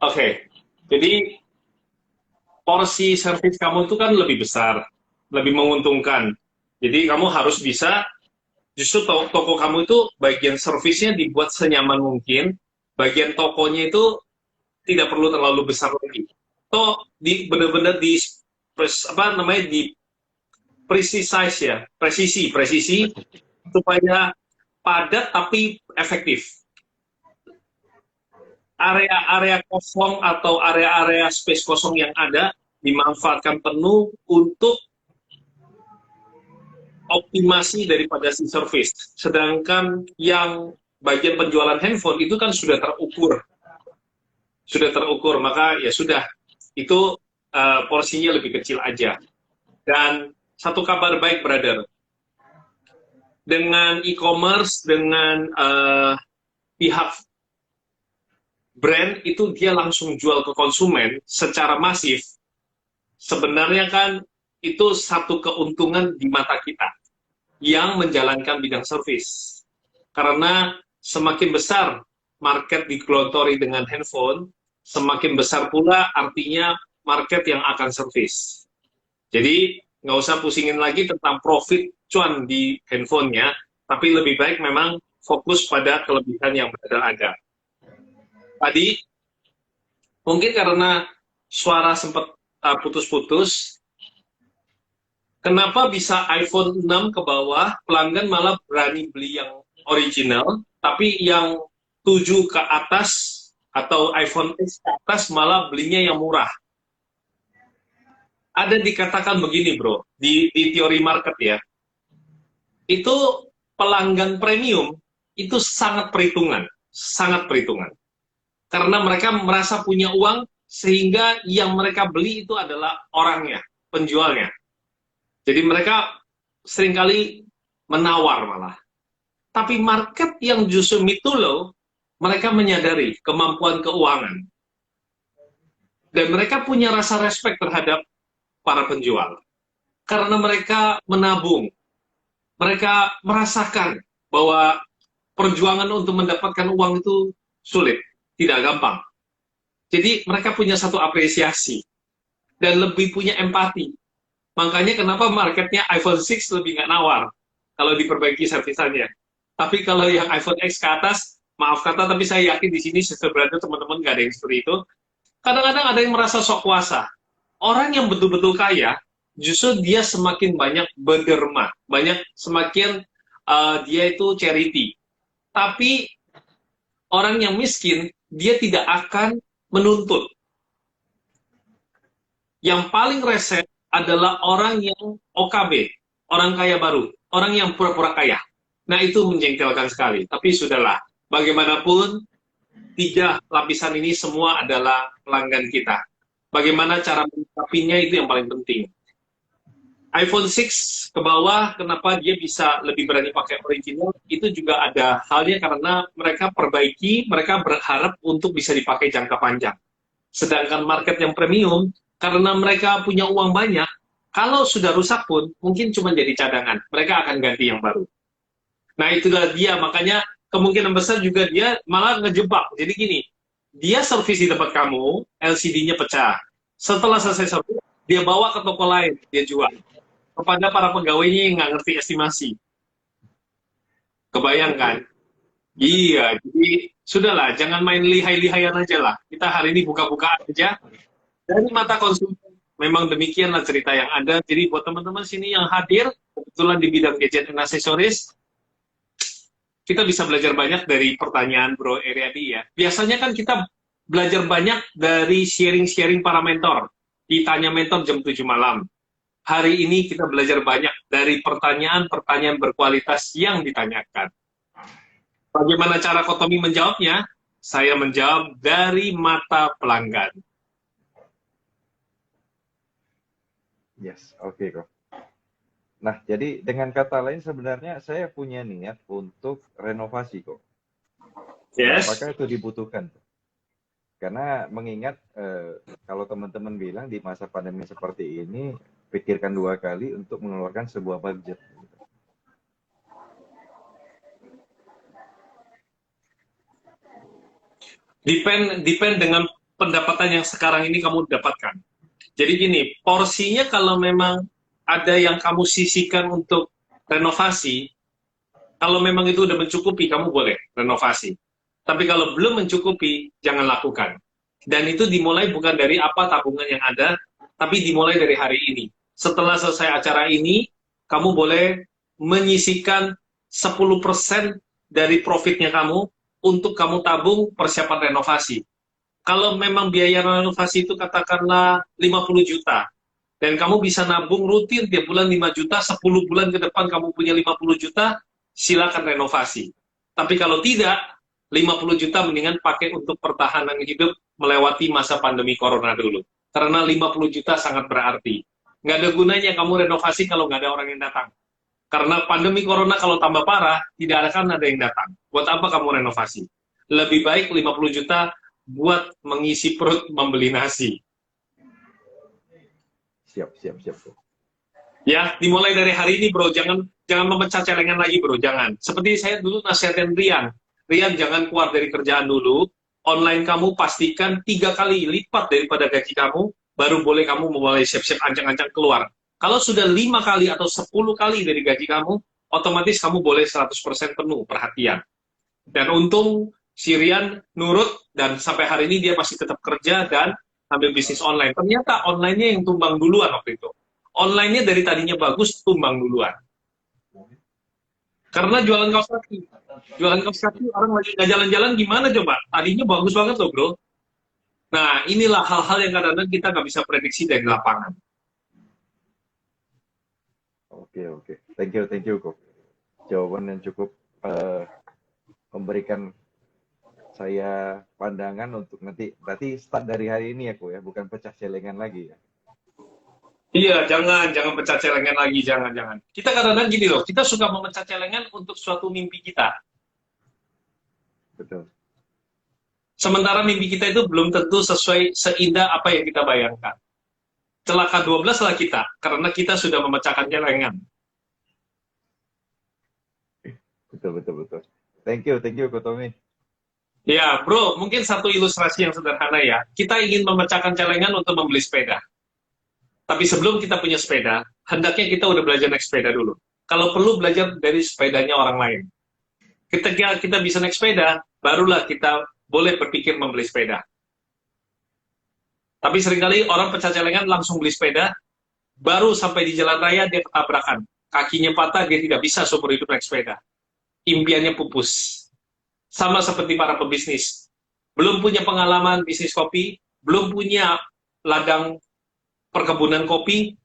Oke. Jadi porsi servis kamu itu kan lebih besar, lebih menguntungkan. Jadi kamu harus bisa Justru toko kamu itu bagian servisnya dibuat senyaman mungkin, bagian tokonya itu tidak perlu terlalu besar lagi. Toh benar-benar di apa namanya di precise ya, presisi supaya padat tapi efektif. Area-area kosong atau area-area space kosong yang ada dimanfaatkan penuh untuk optimasi daripada si service. Sedangkan yang bagian penjualan handphone itu kan sudah terukur, maka ya sudah, itu porsinya lebih kecil aja. Dan satu kabar baik, brother, dengan e-commerce, dengan pihak brand itu dia langsung jual ke konsumen secara masif. Sebenarnya kan itu satu keuntungan di mata kita yang menjalankan bidang service. Karena semakin besar market digelontori dengan handphone, semakin besar pula artinya market yang akan service. Jadi nggak usah pusingin lagi tentang profit cuan di handphonenya, tapi lebih baik memang fokus pada kelebihan yang ada. Tadi mungkin karena suara sempat putus-putus, kenapa bisa iPhone 6 ke bawah, pelanggan malah berani beli yang original, tapi yang 7 ke atas atau iPhone X ke atas malah belinya yang murah. Ada dikatakan begini, bro, di teori market ya, itu pelanggan premium itu sangat perhitungan. Karena mereka merasa punya uang, sehingga yang mereka beli itu adalah orangnya, penjualnya. Jadi mereka seringkali menawar malah. Tapi market yang justru mid to low, mereka menyadari kemampuan keuangan. Dan mereka punya rasa respect terhadap para penjual. Karena mereka menabung. Mereka merasakan bahwa perjuangan untuk mendapatkan uang itu sulit, tidak gampang. Jadi mereka punya satu apresiasi dan lebih punya empati. Makanya kenapa marketnya iPhone 6 lebih nggak nawar kalau diperbaiki servisannya. Tapi kalau yang iPhone X ke atas, maaf kata, tapi saya yakin di sini sebenarnya teman-teman nggak ada yang seperti itu. Kadang-kadang ada yang merasa sok kuasa. Orang yang betul-betul kaya, justru dia semakin banyak berderma, semakin dia itu charity. Tapi orang yang miskin, dia tidak akan menuntut. Yang paling rese adalah orang yang OKB, orang kaya baru, orang yang pura-pura kaya. Nah, itu menjengkelkan sekali. Tapi sudahlah, bagaimanapun, 3 lapisan ini semua adalah pelanggan kita. Bagaimana cara menyikapinya itu yang paling penting. iPhone 6 ke bawah, kenapa dia bisa lebih berani pakai original, itu juga ada halnya karena mereka perbaiki, mereka berharap untuk bisa dipakai jangka panjang. Sedangkan market yang premium, karena mereka punya uang banyak, kalau sudah rusak pun, mungkin cuma jadi cadangan. Mereka akan ganti yang baru. Nah, itulah dia, makanya kemungkinan besar juga dia malah ngejebak. Jadi gini, dia servis di tempat kamu, LCD-nya pecah. Setelah selesai servis, dia bawa ke toko lain, dia jual kepada para pegawainya yang nggak ngerti estimasi. Kebayangkan? Iya, jadi sudahlah, jangan main lihai-lihayan aja lah. Kita hari ini buka-bukaan aja. Dari mata konsumen, memang demikianlah cerita yang ada. Jadi buat teman-teman sini yang hadir, kebetulan di bidang gadget dan aksesoris, kita bisa belajar banyak dari pertanyaan Bro Eriadi ya. Biasanya kan kita belajar banyak dari sharing-sharing para mentor. Ditanya mentor jam 7 malam. Hari ini kita belajar banyak dari pertanyaan-pertanyaan berkualitas yang ditanyakan. Bagaimana cara Kotomi menjawabnya? Saya menjawab dari mata pelanggan. Yes, oke kok. Nah, jadi dengan kata lain sebenarnya saya punya niat untuk renovasi kok. Yes. Apakah itu dibutuhkan? Karena mengingat kalau teman-teman bilang di masa pandemi seperti ini, pikirkan 2 kali untuk mengeluarkan sebuah budget. Depend dengan pendapatan yang sekarang ini kamu dapatkan. Jadi gini, porsinya kalau memang ada yang kamu sisihkan untuk renovasi, Kalau memang itu udah mencukupi, kamu boleh renovasi. Tapi kalau belum mencukupi, jangan lakukan. Dan itu dimulai bukan dari apa tabungan yang ada, tapi dimulai dari hari ini. Setelah selesai acara ini, kamu boleh menyisihkan 10% dari profitnya kamu untuk kamu tabung persiapan renovasi. Kalau memang biaya renovasi itu katakanlah 50 juta, dan kamu bisa nabung rutin tiap bulan 5 juta, 10 bulan ke depan kamu punya 50 juta, silakan renovasi. Tapi kalau tidak, 50 juta mendingan pakai untuk pertahanan hidup melewati masa pandemi corona dulu. Karena 50 juta sangat berarti. Nggak ada gunanya kamu renovasi kalau nggak ada orang yang datang. Karena pandemi corona kalau tambah parah, tidak akan ada yang datang. Buat apa kamu renovasi? Lebih baik 50 juta buat mengisi perut membeli nasi. Siap, siap, siap, bro. Ya, dimulai dari hari ini, bro. Jangan memecah celengan lagi, bro. Jangan. Seperti saya dulu nasihatin Rian. Rian, jangan keluar dari kerjaan dulu. Online kamu pastikan 3 kali lipat daripada gaji kamu, baru boleh kamu mulai siap-siap ancang-ancang keluar. Kalau sudah 5 kali atau 10 kali dari gaji kamu, otomatis kamu boleh 100% penuh perhatian. Dan untung si Rian nurut, dan sampai hari ini dia masih tetap kerja dan ambil bisnis online. Ternyata online-nya yang tumbang duluan waktu itu. Online-nya dari tadinya bagus, tumbang duluan. Karena jualan kaos kaki. Jualan kaos kaki, orang lagi nggak jalan-jalan gimana coba? Tadinya bagus banget loh, bro. Nah, inilah hal-hal yang kadang-kadang kita nggak bisa prediksi dari lapangan. Oke, oke. Thank you, kok. Jawaban yang cukup memberikan saya pandangan untuk nanti, berarti start dari hari ini ya, kok ya, bukan pecah celengan lagi ya. Iya, jangan pecah celengan lagi, jangan. Kita kadang-kadang gini loh, kita suka memecah celengan untuk suatu mimpi kita. Betul. Sementara mimpi kita itu belum tentu sesuai seindah apa yang kita bayangkan. Celaka 12 lah kita, karena kita sudah memecahkan celengan. Betul. Thank you, Ko Tommy. Ya, bro, mungkin satu ilustrasi yang sederhana ya. Kita ingin memecahkan celengan untuk membeli sepeda. Tapi sebelum kita punya sepeda, hendaknya kita udah belajar naik sepeda dulu. Kalau perlu belajar dari sepedanya orang lain. Ketika kita bisa naik sepeda, barulah kita boleh berpikir membeli sepeda. Tapi seringkali orang pecah celengan langsung beli sepeda, baru sampai di jalan raya dia ketabrakan. Kakinya patah, dia tidak bisa seumur hidup naik sepeda. Impiannya pupus. Sama seperti para pebisnis. Belum punya pengalaman bisnis kopi, belum punya ladang perkebunan kopi,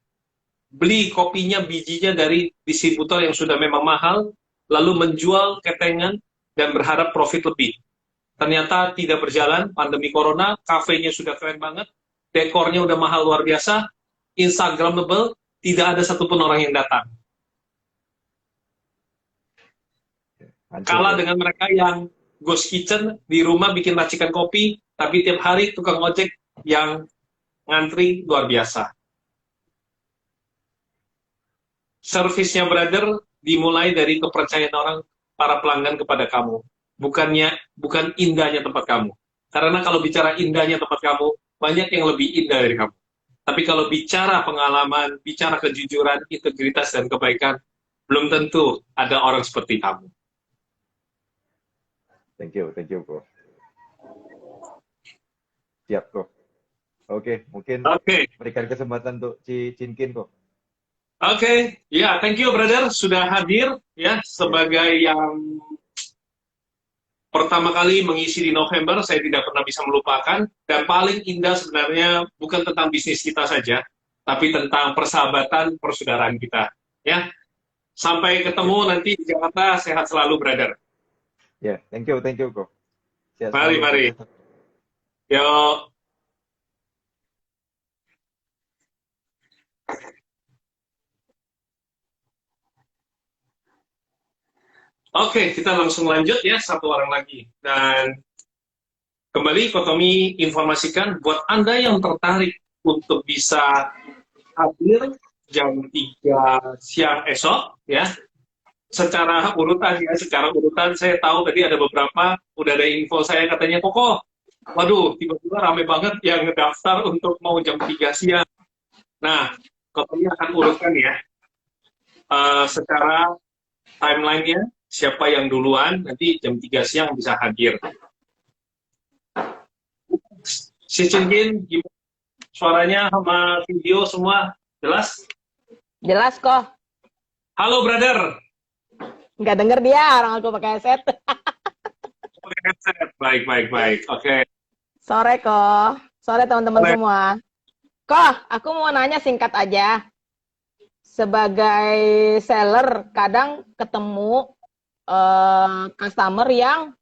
beli kopinya, bijinya dari distributor yang sudah memang mahal, lalu menjual ketengan dan berharap profit lebih. Ternyata tidak berjalan, pandemi corona, kafenya sudah keren banget, dekornya udah mahal luar biasa, Instagramable, tidak ada satupun orang yang datang. Kalah dengan mereka yang ghost kitchen, di rumah bikin racikan kopi, tapi tiap hari tukang ojek yang ngantri luar biasa. Servisnya, brother, dimulai dari kepercayaan orang, para pelanggan kepada kamu. Bukan indahnya tempat kamu. Karena kalau bicara indahnya tempat kamu, banyak yang lebih indah dari kamu. Tapi kalau bicara pengalaman, bicara kejujuran, integritas, dan kebaikan, belum tentu ada orang seperti kamu. Thank you, Ko. Siap, Ko. Oke, mungkin berikan kesempatan untuk Cinkin, Ko. Oke, ya, thank you, brother, sudah hadir ya sebagai yang pertama kali mengisi di November. Saya tidak pernah bisa melupakan, dan paling indah sebenarnya bukan tentang bisnis kita saja, tapi tentang persahabatan, persaudaraan kita. Ya, sampai ketemu nanti di Jakarta. Sehat selalu, brother. Ya, thank you, Ko. Mari. Yo. Oke, kita langsung lanjut ya, satu orang lagi. Dan kembali, Ko Tommy informasikan buat Anda yang tertarik untuk bisa hadir jam 3 siang esok, ya, secara urutan saya tahu tadi ada beberapa, udah ada info saya katanya, Koko, waduh, tiba-tiba rame banget yang ngedaftar untuk mau jam 3 siang. Nah, Ko Tommy akan urutkan ya, secara timeline-nya, siapa yang duluan, nanti jam 3 siang bisa hadir. Si Cinkin, gimana suaranya sama video semua jelas? Jelas kok. Halo brother. Nggak denger dia, orang aku pakai headset. Pakai headset. Baik. Oke. Sore kok. Sore teman-teman Sore. semua. Kok, aku mau nanya singkat aja. Sebagai seller, kadang ketemu customer yang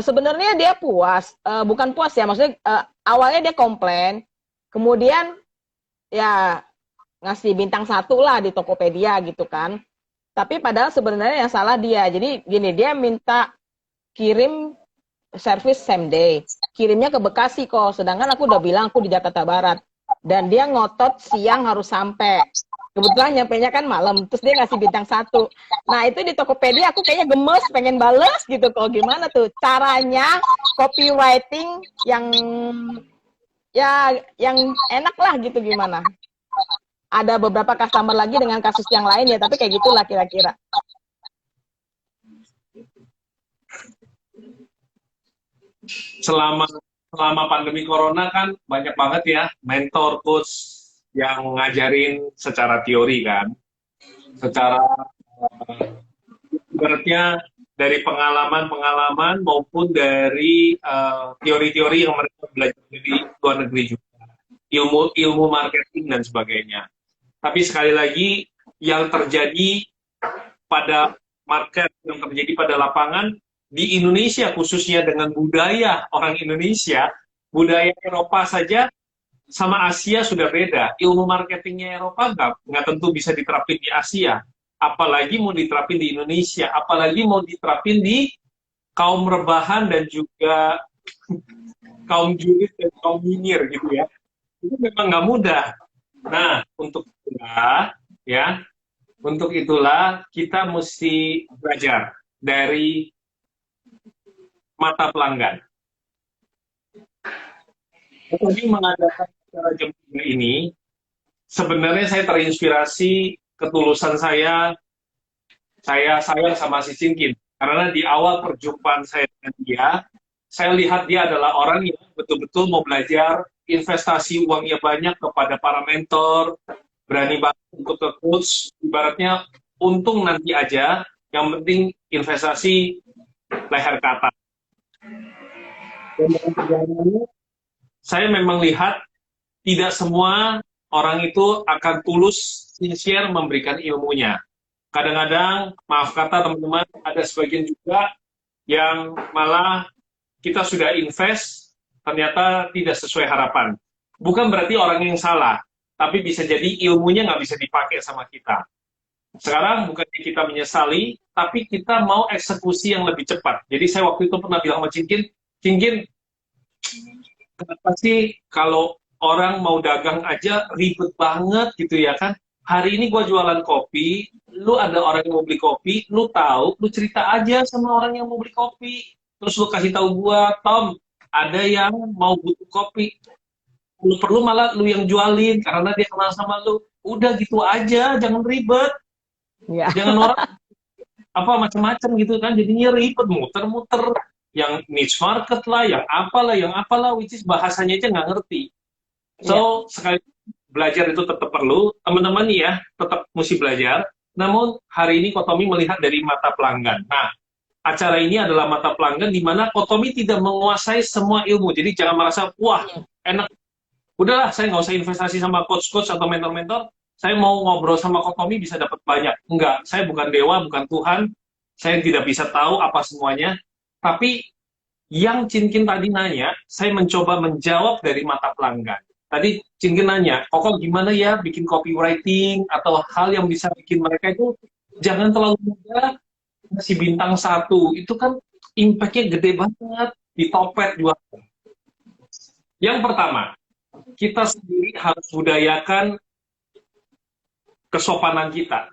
sebenarnya dia puas. Bukan puas ya, maksudnya awalnya dia komplain. Kemudian ya ngasih bintang 1 lah di Tokopedia gitu kan. Tapi padahal sebenarnya yang salah dia. Jadi gini, dia minta kirim servis same day. Kirimnya ke Bekasi kok. Sedangkan aku udah bilang aku di Jakarta Barat. Dan dia ngotot siang harus sampai. Kebetulan nyampainya kan malam. Terus dia ngasih bintang 1. Nah itu di Tokopedia aku kayaknya gemes, pengen bales gitu kok. Gimana tuh caranya copywriting yang enak lah gitu gimana? Ada beberapa customer lagi dengan kasus yang lain ya, tapi kayak gitulah kira-kira. Selama pandemi corona kan banyak banget ya mentor coach yang ngajarin secara teori kan. Secara ibaratnya dari pengalaman-pengalaman maupun dari teori-teori yang mereka belajar di luar negeri juga. Ilmu marketing dan sebagainya. Tapi sekali lagi yang terjadi pada market, yang terjadi pada lapangan di Indonesia khususnya dengan budaya orang Indonesia, budaya Eropa saja sama Asia sudah beda. Ilmu marketingnya Eropa nggak tentu bisa diterapin di Asia. Apalagi mau diterapin di Indonesia, apalagi mau diterapin di kaum rebahan dan juga kaum juris dan kaum nyinyir gitu ya. Itu memang nggak mudah. Nah, untuk itulah kita mesti belajar dari mata pelanggan. Kami mengadakan acara jam 3 ini, sebenarnya saya terinspirasi ketulusan saya sayang sama si Cinkin. Karena di awal perjumpaan saya dengan dia, saya lihat dia adalah orang yang betul-betul mau belajar investasi uangnya banyak kepada para mentor, berani banget untuk ke coach, ibaratnya untung nanti aja, yang penting investasi leher ke atas. Dan dalam perjalanannya, saya memang lihat tidak semua orang itu akan tulus, sincere memberikan ilmunya. Kadang-kadang, maaf kata teman-teman, ada sebagian juga yang malah kita sudah invest, ternyata tidak sesuai harapan. Bukan berarti orang yang salah, tapi bisa jadi ilmunya nggak bisa dipakai sama kita. Sekarang bukannya kita menyesali, tapi kita mau eksekusi yang lebih cepat. Jadi saya waktu itu pernah bilang sama Cinkin, kenapa sih kalau orang mau dagang aja ribet banget gitu ya kan? Hari ini gua jualan kopi, lu ada orang yang mau beli kopi, lu tahu, lu cerita aja sama orang yang mau beli kopi. Terus lu kasih tahu gua, Tom, ada yang mau butuh kopi. Lu perlu malah lu yang jualin karena dia kenal sama lu. Udah gitu aja, jangan ribet. Ya. Jangan orang apa macam-macam gitu kan, jadinya ribet, muter-muter. Yang niche market lah, yang apalah, which is bahasanya aja nggak ngerti. So, sekali belajar itu tetap perlu. Teman-teman nih ya, tetap mesti belajar. Namun, hari ini Kotomi melihat dari mata pelanggan. Nah, acara ini adalah mata pelanggan di mana Kotomi tidak menguasai semua ilmu. Jadi, jangan merasa, wah, enak. Udahlah, saya nggak usah investasi sama coach-coach atau mentor-mentor. Saya mau ngobrol sama Kotomi bisa dapat banyak. Enggak, saya bukan dewa, bukan Tuhan. Saya tidak bisa tahu apa semuanya. Tapi yang Cinkin tadi nanya, saya mencoba menjawab dari mata pelanggan. Tadi Cinkin nanya, Koko gimana ya bikin copywriting atau hal yang bisa bikin mereka itu jangan terlalu mudah ngasih bintang 1. Itu kan impact-nya gede banget di Topet juga. Yang pertama, kita sendiri harus budayakan kesopanan kita.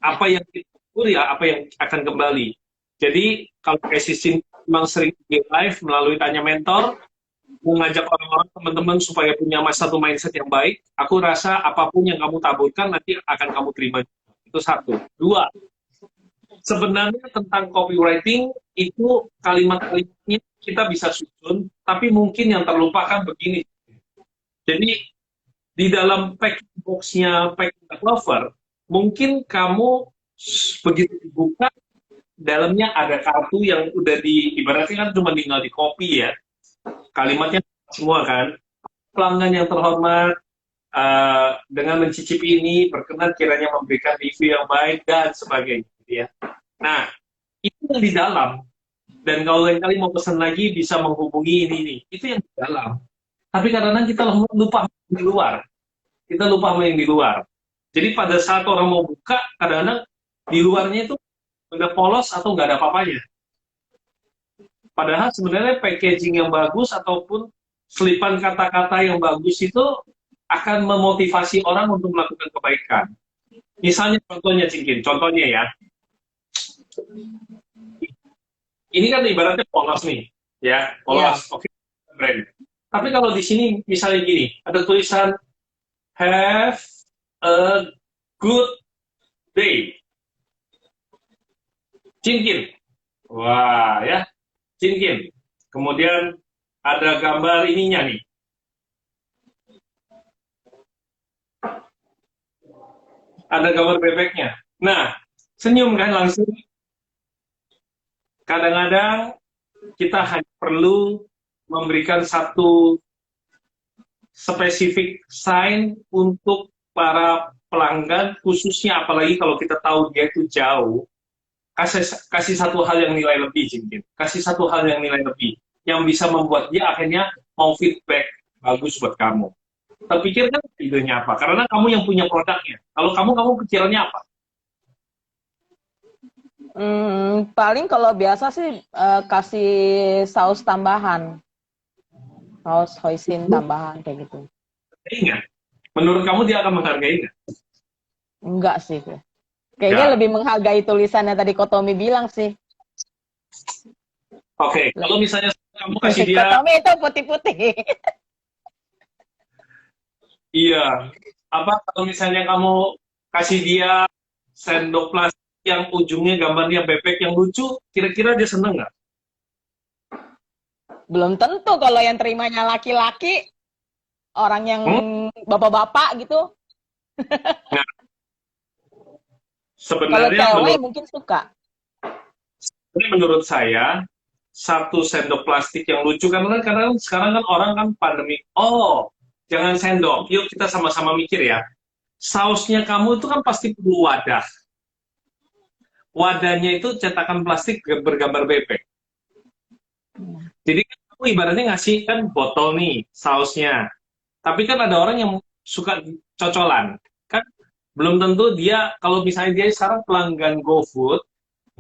Apa yang kita ya, apa yang akan kembali. Jadi, kalau Kesisin memang sering di live melalui Tanya Mentor, mengajak orang-orang, teman-teman, supaya punya satu mindset yang baik, aku rasa apapun yang kamu taburkan, nanti akan kamu terima. Itu 1. 2, Sebenarnya tentang copywriting itu kalimat-kalimatnya kita bisa susun, tapi mungkin yang terlupakan begini. Jadi di dalam packing box-nya Packing Lover, mungkin kamu begitu dibuka, dalamnya ada kartu yang udah ibaratnya kan cuma tinggal di copy ya. Kalimatnya semua kan. Pelanggan yang terhormat, dengan mencicipi ini, berkenan kiranya memberikan review yang baik, dan sebagainya. Gitu ya. Nah, itu yang di dalam. Dan kalau lain kali mau pesan lagi, bisa menghubungi ini. Itu yang di dalam. Tapi kadang-kadang kita lupa di luar. Kita lupa sama yang di luar. Jadi pada saat orang mau buka, kadang-kadang di luarnya itu udah polos atau nggak ada apa-apanya. Padahal sebenarnya packaging yang bagus ataupun selipan kata-kata yang bagus itu akan memotivasi orang untuk melakukan kebaikan. Misalnya contohnya Cingkin, contohnya ya. Ini kan ibaratnya polos nih, ya, polos. Oke, brand. Tapi kalau di sini misalnya gini, ada tulisan have a good day. Cingkin. Wah, ya. Cingkin. Kemudian ada gambar ininya nih. Ada gambar bebeknya. Nah, senyum kan langsung. Kadang-kadang kita hanya perlu memberikan satu spesifik sign untuk para pelanggan, khususnya apalagi kalau kita tahu dia itu jauh, kasih satu hal yang nilai lebih, Cingkin. Kasih satu hal yang nilai lebih, yang bisa membuat dia akhirnya mau feedback bagus buat kamu. Terpikir kan idenya apa? Karena kamu yang punya produknya. Kalau kamu pikirannya apa? Paling kalau biasa sih kasih saus tambahan. Saus hoisin tambahan kayak gitu. Ingat, menurut kamu dia akan menghargai nggak? Enggak sih. Kayaknya lebih menghargai tulisannya tadi Kotomi bilang sih. Oke, kalau misalnya kamu kasih dia... Kotomi itu putih-putih. Iya. Apa kalau misalnya kamu kasih dia sendok plastik yang ujungnya gambarnya bebek yang lucu, kira-kira dia seneng nggak? Belum tentu kalau yang terimanya laki-laki, orang yang bapak-bapak gitu. Nah, Kalau cewek mungkin suka. Menurut saya, satu sendok plastik yang lucu, karena sekarang kan orang kan pandemi. Oh, jangan sendok. Yuk kita sama-sama mikir ya. Sausnya kamu itu kan pasti perlu wadah. Wadahnya itu cetakan plastik bergambar bebek. Jadi kan kamu ibaratnya ngasih kan botol nih sausnya. Tapi kan ada orang yang suka cocolan. Kan belum tentu dia, kalau misalnya dia sekarang pelanggan GoFood,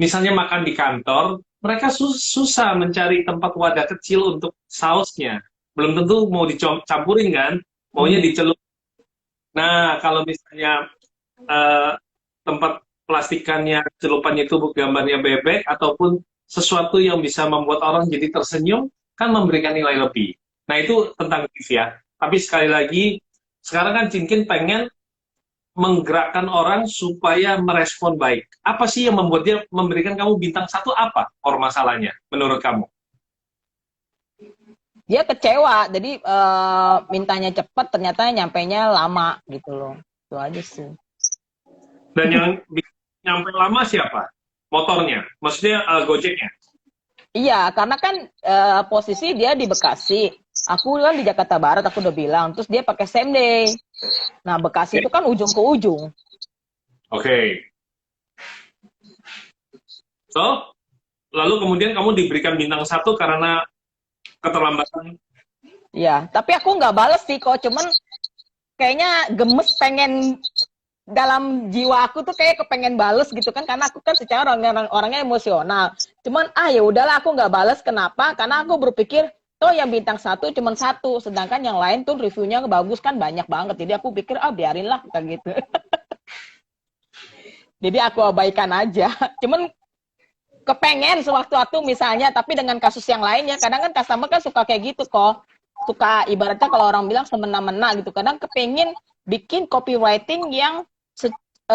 misalnya makan di kantor, mereka susah mencari tempat wadah kecil untuk sausnya. Belum tentu mau dicampurin kan, maunya dicelup. Nah, kalau misalnya tempat plastikannya, celupannya itu gambarnya bebek, ataupun sesuatu yang bisa membuat orang jadi tersenyum, kan memberikan nilai lebih. Nah, itu tentang gift ya. Tapi sekali lagi, sekarang kan Cingkin pengen menggerakkan orang supaya merespon baik. Apa sih yang membuat dia memberikan kamu bintang 1, apa masalahnya menurut kamu? Dia kecewa, jadi mintanya cepat, ternyata nyampainya lama gitu loh. Itu aja sih. Dan yang nyampe lama siapa? Motornya? Maksudnya Gojeknya? Iya, karena kan posisi dia di Bekasi. Aku kan di Jakarta Barat, aku udah bilang. Terus dia pakai same day. Nah, Bekasi itu kan ujung ke ujung. Oke. So, lalu kemudian kamu diberikan bintang 1 karena keterlambatan? Iya, tapi aku nggak bales sih kok. Cuman kayaknya gemes pengen, dalam jiwa aku tuh kayak kepengen bales gitu kan, karena aku kan secara orangnya emosional. Cuman ya udahlah, aku nggak bales. Kenapa? Karena aku berpikir toh yang bintang 1 cuman 1, sedangkan yang lain tuh reviewnya bagus kan banyak banget. Jadi aku pikir biarinlah kayak gitu. Jadi aku abaikan aja. Cuman kepengen sewaktu-waktu misalnya, tapi dengan kasus yang lainnya, kadang kan customer kan suka kayak gitu kok. Suka ibaratnya kalau orang bilang semena-mena gitu. Kadang kepengen bikin copywriting yang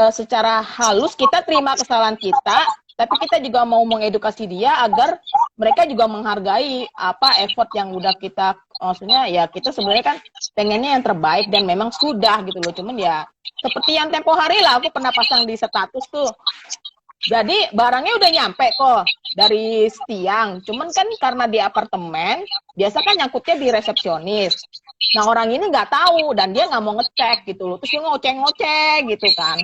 secara halus, kita terima kesalahan kita, tapi kita juga mau mengedukasi dia agar mereka juga menghargai apa effort yang udah kita, maksudnya ya kita sebenarnya kan pengennya yang terbaik dan memang sudah gitu loh. Cuman ya seperti yang tempo hari lah aku pernah pasang di status tuh. Jadi barangnya udah nyampe kok dari Stiang. Cuman kan karena di apartemen, biasa kan nyangkutnya di resepsionis. Nah orang ini nggak tahu dan dia nggak mau ngecek gitu loh. Terus dia ngoceh-ngoceh gitu kan.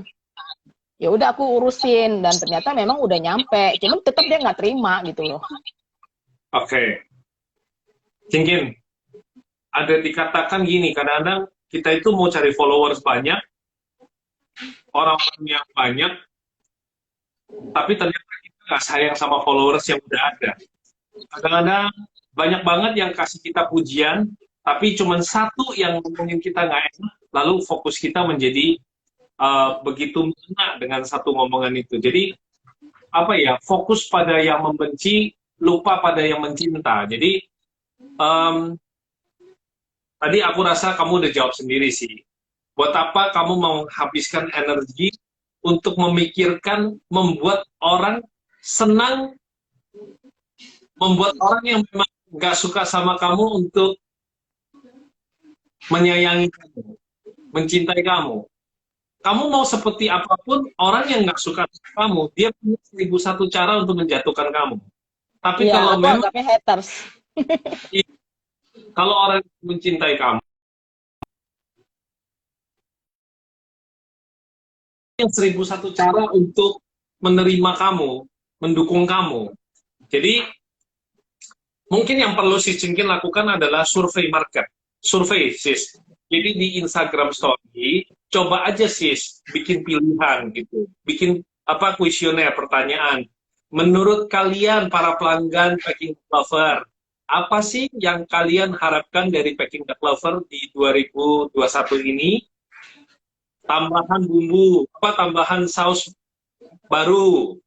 Ya udah aku urusin dan ternyata memang udah nyampe. Cuman tetap dia nggak terima gitu loh. Oke. Cingkin, ada dikatakan gini, kadang-kadang kita itu mau cari followers banyak, orang-orang yang banyak, tapi ternyata kita nggak sayang sama followers yang udah ada. Kadang-kadang banyak banget yang kasih kita pujian, tapi cuma satu yang ngomongin kita nggak enak, lalu fokus kita menjadi begitu mengena dengan satu ngomongan itu. Jadi apa ya, fokus pada yang membenci, lupa pada yang mencinta. Jadi tadi aku rasa kamu udah jawab sendiri sih. Buat apa kamu menghabiskan energi untuk memikirkan, membuat orang senang, membuat orang yang memang nggak suka sama kamu untuk menyayangi kamu, mencintai kamu. Kamu mau seperti apapun, orang yang nggak suka sama kamu, dia punya 1001 cara untuk menjatuhkan kamu. Tapi Iya, kalau aku memang anggapnya haters. kalau orang mencintai kamu, yang 1001 cara untuk menerima kamu, mendukung kamu. Jadi mungkin yang perlu si Cingkin lakukan adalah survei market, survei sis. Jadi di Instagram Story, coba aja sis bikin pilihan gitu, bikin apa kuesioner, pertanyaan. Menurut kalian para pelanggan Packing Lover, apa sih yang kalian harapkan dari Packing Lover di 2021 ini? Tambahan bumbu, apa tambahan saus baru,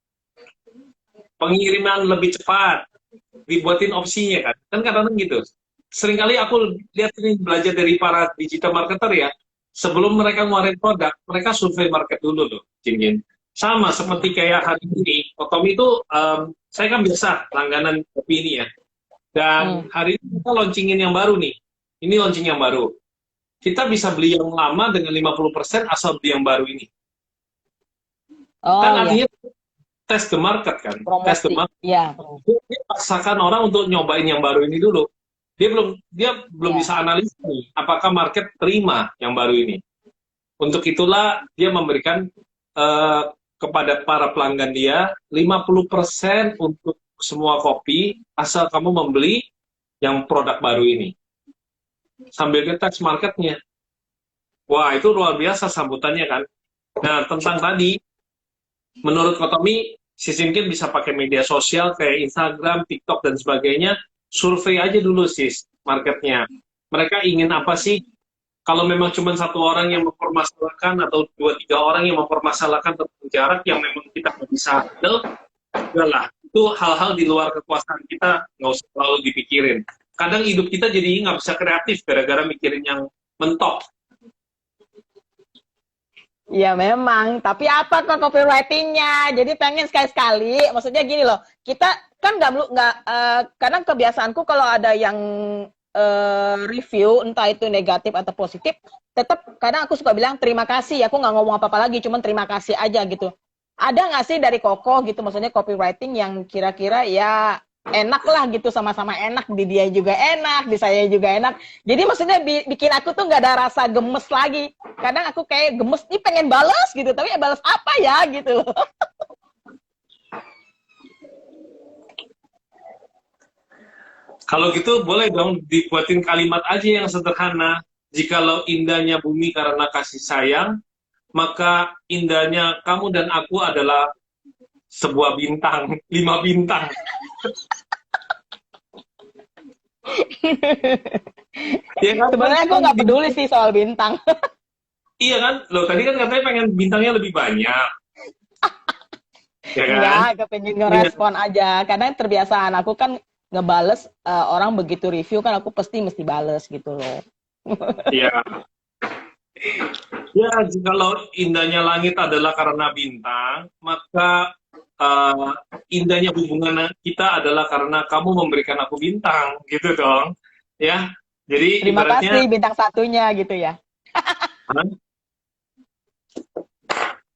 pengiriman lebih cepat, dibuatin opsinya kan. Kan kadang-kadang gitu. Seringkali aku lihat ini belajar dari para digital marketer ya, sebelum mereka ngeluarin produk, mereka survei market dulu loh, Jin. Sama seperti kayak hari ini, Otomi itu, saya kan biasa langganan kopi ini ya. Dan hari ini kita launchingin yang baru nih. Ini launching yang baru. Kita bisa beli yang lama dengan 50% asal beli yang baru ini. Oh, Kan iya. artinya test the market kan. Test the Promosi. market. Iya. Dia paksakan orang untuk nyobain yang baru ini dulu. Dia belum Iya. bisa analisa nih, apakah market terima yang baru ini. Untuk itulah dia memberikan kepada para pelanggan dia 50% untuk semua kopi asal kamu membeli yang produk baru ini. Sambil ngetes marketnya. Wah, itu luar biasa sambutannya kan. Nah, tentang tadi, menurut Kotomi, si Cingkin bisa pakai media sosial kayak Instagram, TikTok, dan sebagainya. Survei aja dulu sis marketnya. Mereka ingin apa sih? Kalau memang cuma satu orang yang mempermasalahkan atau 2-3 orang yang mempermasalahkan tentang jarak yang memang kita nggak bisa handle, udahlah. Itu hal-hal di luar kekuasaan kita, nggak usah terlalu dipikirin. Kadang hidup kita jadi nggak bisa kreatif gara-gara mikirin yang mentok. Ya memang, tapi apa kok copywritingnya? Jadi pengen sekali-sekali, maksudnya gini loh, kita kan kadang kebiasaanku kalau ada yang review, entah itu negatif atau positif, tetap kadang aku suka bilang terima kasih, aku nggak ngomong apa-apa lagi, cuman terima kasih aja gitu. Ada nggak sih dari Koko gitu, maksudnya copywriting yang kira-kira ya enak lah gitu, sama-sama enak, di dia juga enak, di saya juga enak. Jadi maksudnya bikin aku tuh nggak ada rasa gemes lagi. Kadang aku kayak gemes nih pengen balas gitu, tapi ya balas apa ya gitu loh. Kalau gitu boleh dong dibuatin kalimat aja yang sederhana. Jikalau indahnya bumi karena kasih sayang, maka indahnya kamu dan aku adalah sebuah bintang, 5 bintang. Ya kan? Sebenarnya aku nggak peduli sih soal bintang. Iya kan? Loh tadi kan katanya pengen bintangnya lebih banyak. Ya kan? Enggak, kepengen ngerespon aja. Karena terbiasaan aku kan ngebales orang begitu review kan aku pasti mesti bales gitu loh. Iya. Ya, kalau indahnya langit adalah karena bintang, maka indahnya hubungan kita adalah karena kamu memberikan aku bintang, gitu dong. Ya, jadi Terima ibaratnya, kasih bintang satunya gitu ya. Hah?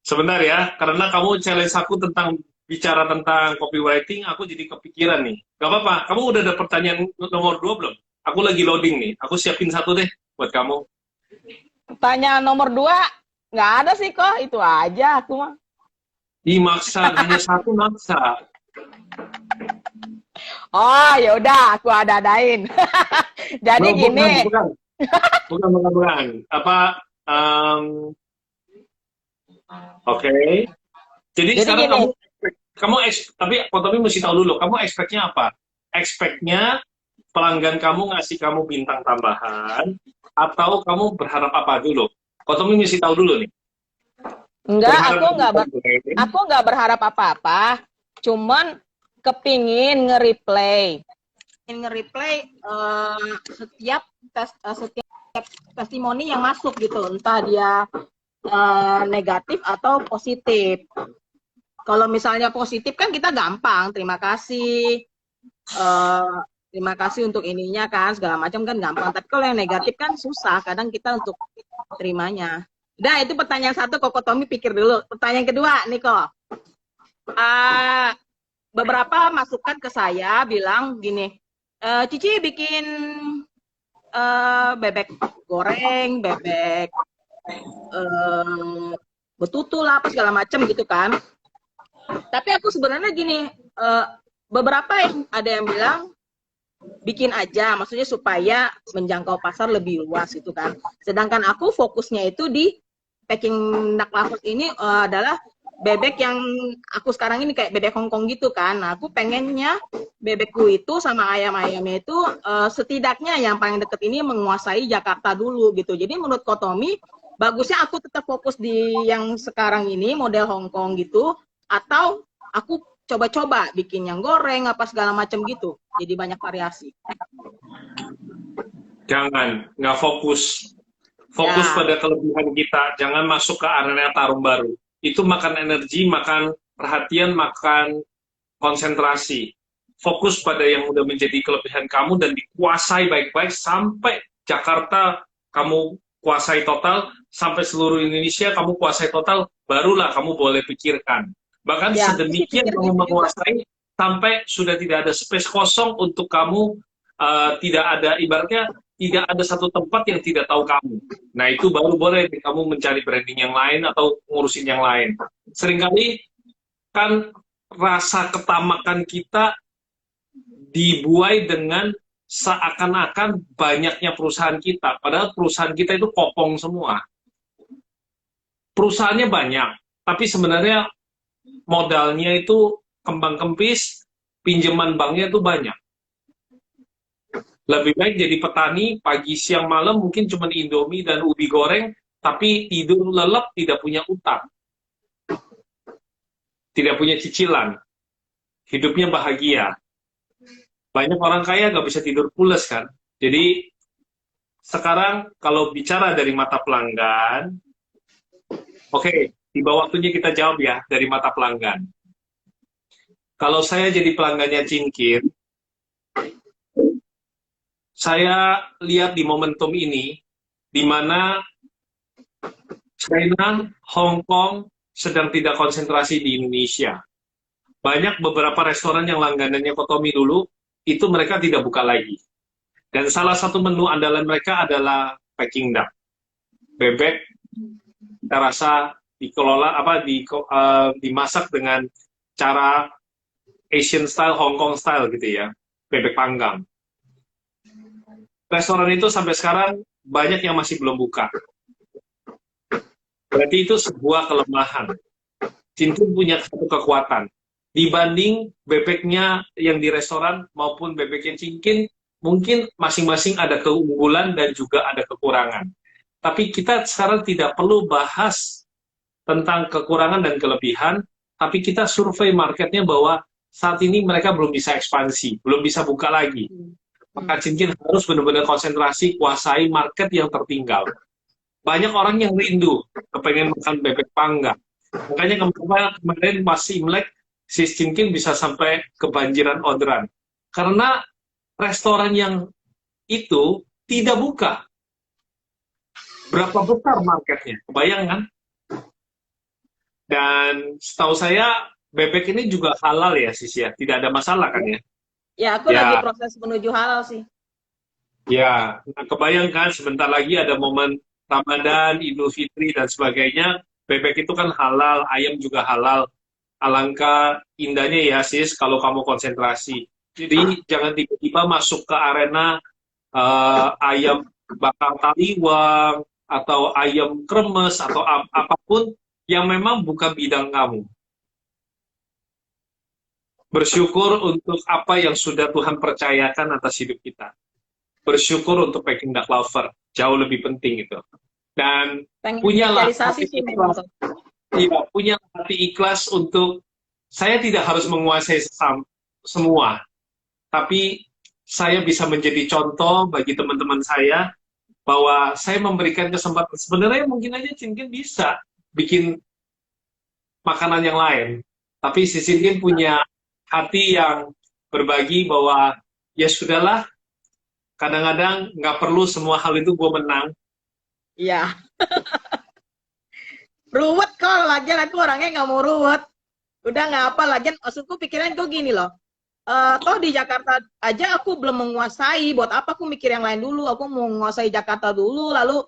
Sebentar ya, karena kamu challenge aku tentang bicara tentang copywriting, aku jadi kepikiran nih. Gak apa-apa, kamu udah ada pertanyaan nomor 2 belum? Aku lagi loading nih, aku siapin satu deh buat kamu. Pertanyaan nomor 2, nggak ada sih kok, itu aja aku mah. Ih, maksa, hanya satu maksa. Oh, ya udah, aku ada-adain. Jadi No, gini, bukan. Apa, oke. Jadi jadi sekarang gini, tapi Potomi mesti tahu dulu, kamu expect-nya apa? Expect-nya pelanggan kamu ngasih kamu bintang tambahan, atau kamu berharap apa dulu? Potomi mesti tahu dulu nih. enggak, Berharap aku nggak berharap apa-apa, cuman kepingin nge-replay. Setiap testimoni yang masuk gitu, entah dia negatif atau positif. Kalau misalnya positif kan kita gampang, terima kasih untuk ininya kan, segala macam kan gampang. Tapi kalau yang negatif kan susah, kadang kita untuk terimanya. Udah, itu pertanyaan satu, Koko Tommy pikir dulu. Pertanyaan kedua, Niko. Beberapa masukan ke saya bilang gini, Cici bikin bebek goreng, bebek betutu lah, apa segala macam gitu kan. Tapi aku sebenarnya gini, beberapa ada yang bilang bikin aja, maksudnya supaya menjangkau pasar lebih luas gitu kan. Sedangkan aku fokusnya itu di packing duck lovers ini adalah bebek yang aku sekarang ini kayak bebek Hongkong gitu kan. Nah, aku pengennya bebekku itu sama ayam-ayamnya itu setidaknya yang paling deket ini menguasai Jakarta dulu gitu. Jadi menurut Kotomi, bagusnya aku tetap fokus di yang sekarang ini model Hongkong gitu, atau aku coba-coba bikin yang goreng apa segala macam gitu. Jadi banyak variasi. Jangan, nggak fokus. Fokus Ya. pada kelebihan kita, jangan masuk ke arena tarung baru. Itu makan energi, makan perhatian, makan konsentrasi. Fokus pada yang udah menjadi kelebihan kamu dan dikuasai baik-baik sampai Jakarta kamu kuasai total, sampai seluruh Indonesia kamu kuasai total, barulah kamu boleh pikirkan. Bahkan Ya, sedemikian pikir kamu gitu juga. menguasai sampai sudah tidak ada space kosong untuk kamu, tidak ada, ibaratnya tidak ada satu tempat yang tidak tahu kamu. Nah, itu baru boleh kamu mencari branding yang lain atau ngurusin yang lain. Seringkali kan rasa ketamakan kita dibuai dengan seakan-akan banyaknya perusahaan kita. Padahal perusahaan kita itu kopong semua. Perusahaannya banyak, tapi sebenarnya modalnya itu kembang kempis, pinjaman banknya itu banyak. Lebih baik jadi petani, pagi, siang, malam, mungkin cuma Indomie dan ubi goreng, tapi tidur lelap, tidak punya utang. Tidak punya cicilan. Hidupnya bahagia. Banyak orang kaya nggak bisa tidur pules kan. Jadi, sekarang kalau bicara dari mata pelanggan, oke, tiba waktunya kita jawab ya, dari mata pelanggan. Kalau saya jadi pelanggannya Cingkir, saya lihat di momentum ini, di mana China, Hong Kong sedang tidak konsentrasi di Indonesia. Banyak beberapa restoran yang langganannya Kotomi dulu, itu mereka tidak buka lagi. Dan salah satu menu andalan mereka adalah Peking duck. Bebek, kita rasa dikelola, dimasak dengan cara Asian style, Hong Kong style gitu ya. Bebek panggang. Restoran itu sampai sekarang banyak yang masih belum buka. Berarti itu sebuah kelemahan. Cincin punya satu kekuatan. Dibanding bebeknya yang di restoran maupun bebeknya Cincin, mungkin masing-masing ada keunggulan dan juga ada kekurangan. Tapi kita sekarang tidak perlu bahas tentang kekurangan dan kelebihan, tapi kita survei marketnya bahwa saat ini mereka belum bisa ekspansi, belum bisa buka lagi. Maka Cincin harus benar-benar konsentrasi, kuasai market yang tertinggal. Banyak orang yang rindu, kepengen makan bebek panggang. Makanya kemarin pas Imlek, Sis Cinkin bisa sampai kebanjiran orderan. Karena restoran yang itu tidak buka. Berapa besar marketnya? Kebayang kan? Dan setahu saya bebek ini juga halal ya, Sis ya. Tidak ada masalah kan ya? Ya, aku lagi Ya, proses menuju halal sih. ya. Nah, kebayang kan sebentar lagi ada momen Ramadan, Idul Fitri dan sebagainya. Bebek itu kan halal, ayam juga halal. Alangkah indahnya ya, Sis, kalau kamu konsentrasi. Jadi jangan tiba-tiba masuk ke arena ayam bakar taliwang atau ayam kremes atau apapun yang memang bukan bidang kamu. Bersyukur untuk apa yang sudah Tuhan percayakan atas hidup kita. Bersyukur untuk Peking Duck Lover, jauh lebih penting itu. Dan Pengen punyalah spesialisasi hati sih memang. ikhlas, iya, punya hati ikhlas untuk saya tidak harus menguasai semua, tapi saya bisa menjadi contoh bagi teman-teman saya bahwa saya memberikan kesempatan. Sebenarnya mungkin aja Cinkin bisa bikin makanan yang lain, tapi si Cinkin punya hati yang berbagi bahwa ya sudahlah, kadang-kadang nggak perlu semua hal itu gue menang. Iya. Ruwet kok, lagian aku orangnya nggak mau ruwet. Udah nggak apa, lagian maksudku pikiran tuh gini loh. Toh di Jakarta aja aku belum menguasai, buat apa aku mikir yang lain dulu? Aku mau menguasai Jakarta dulu, lalu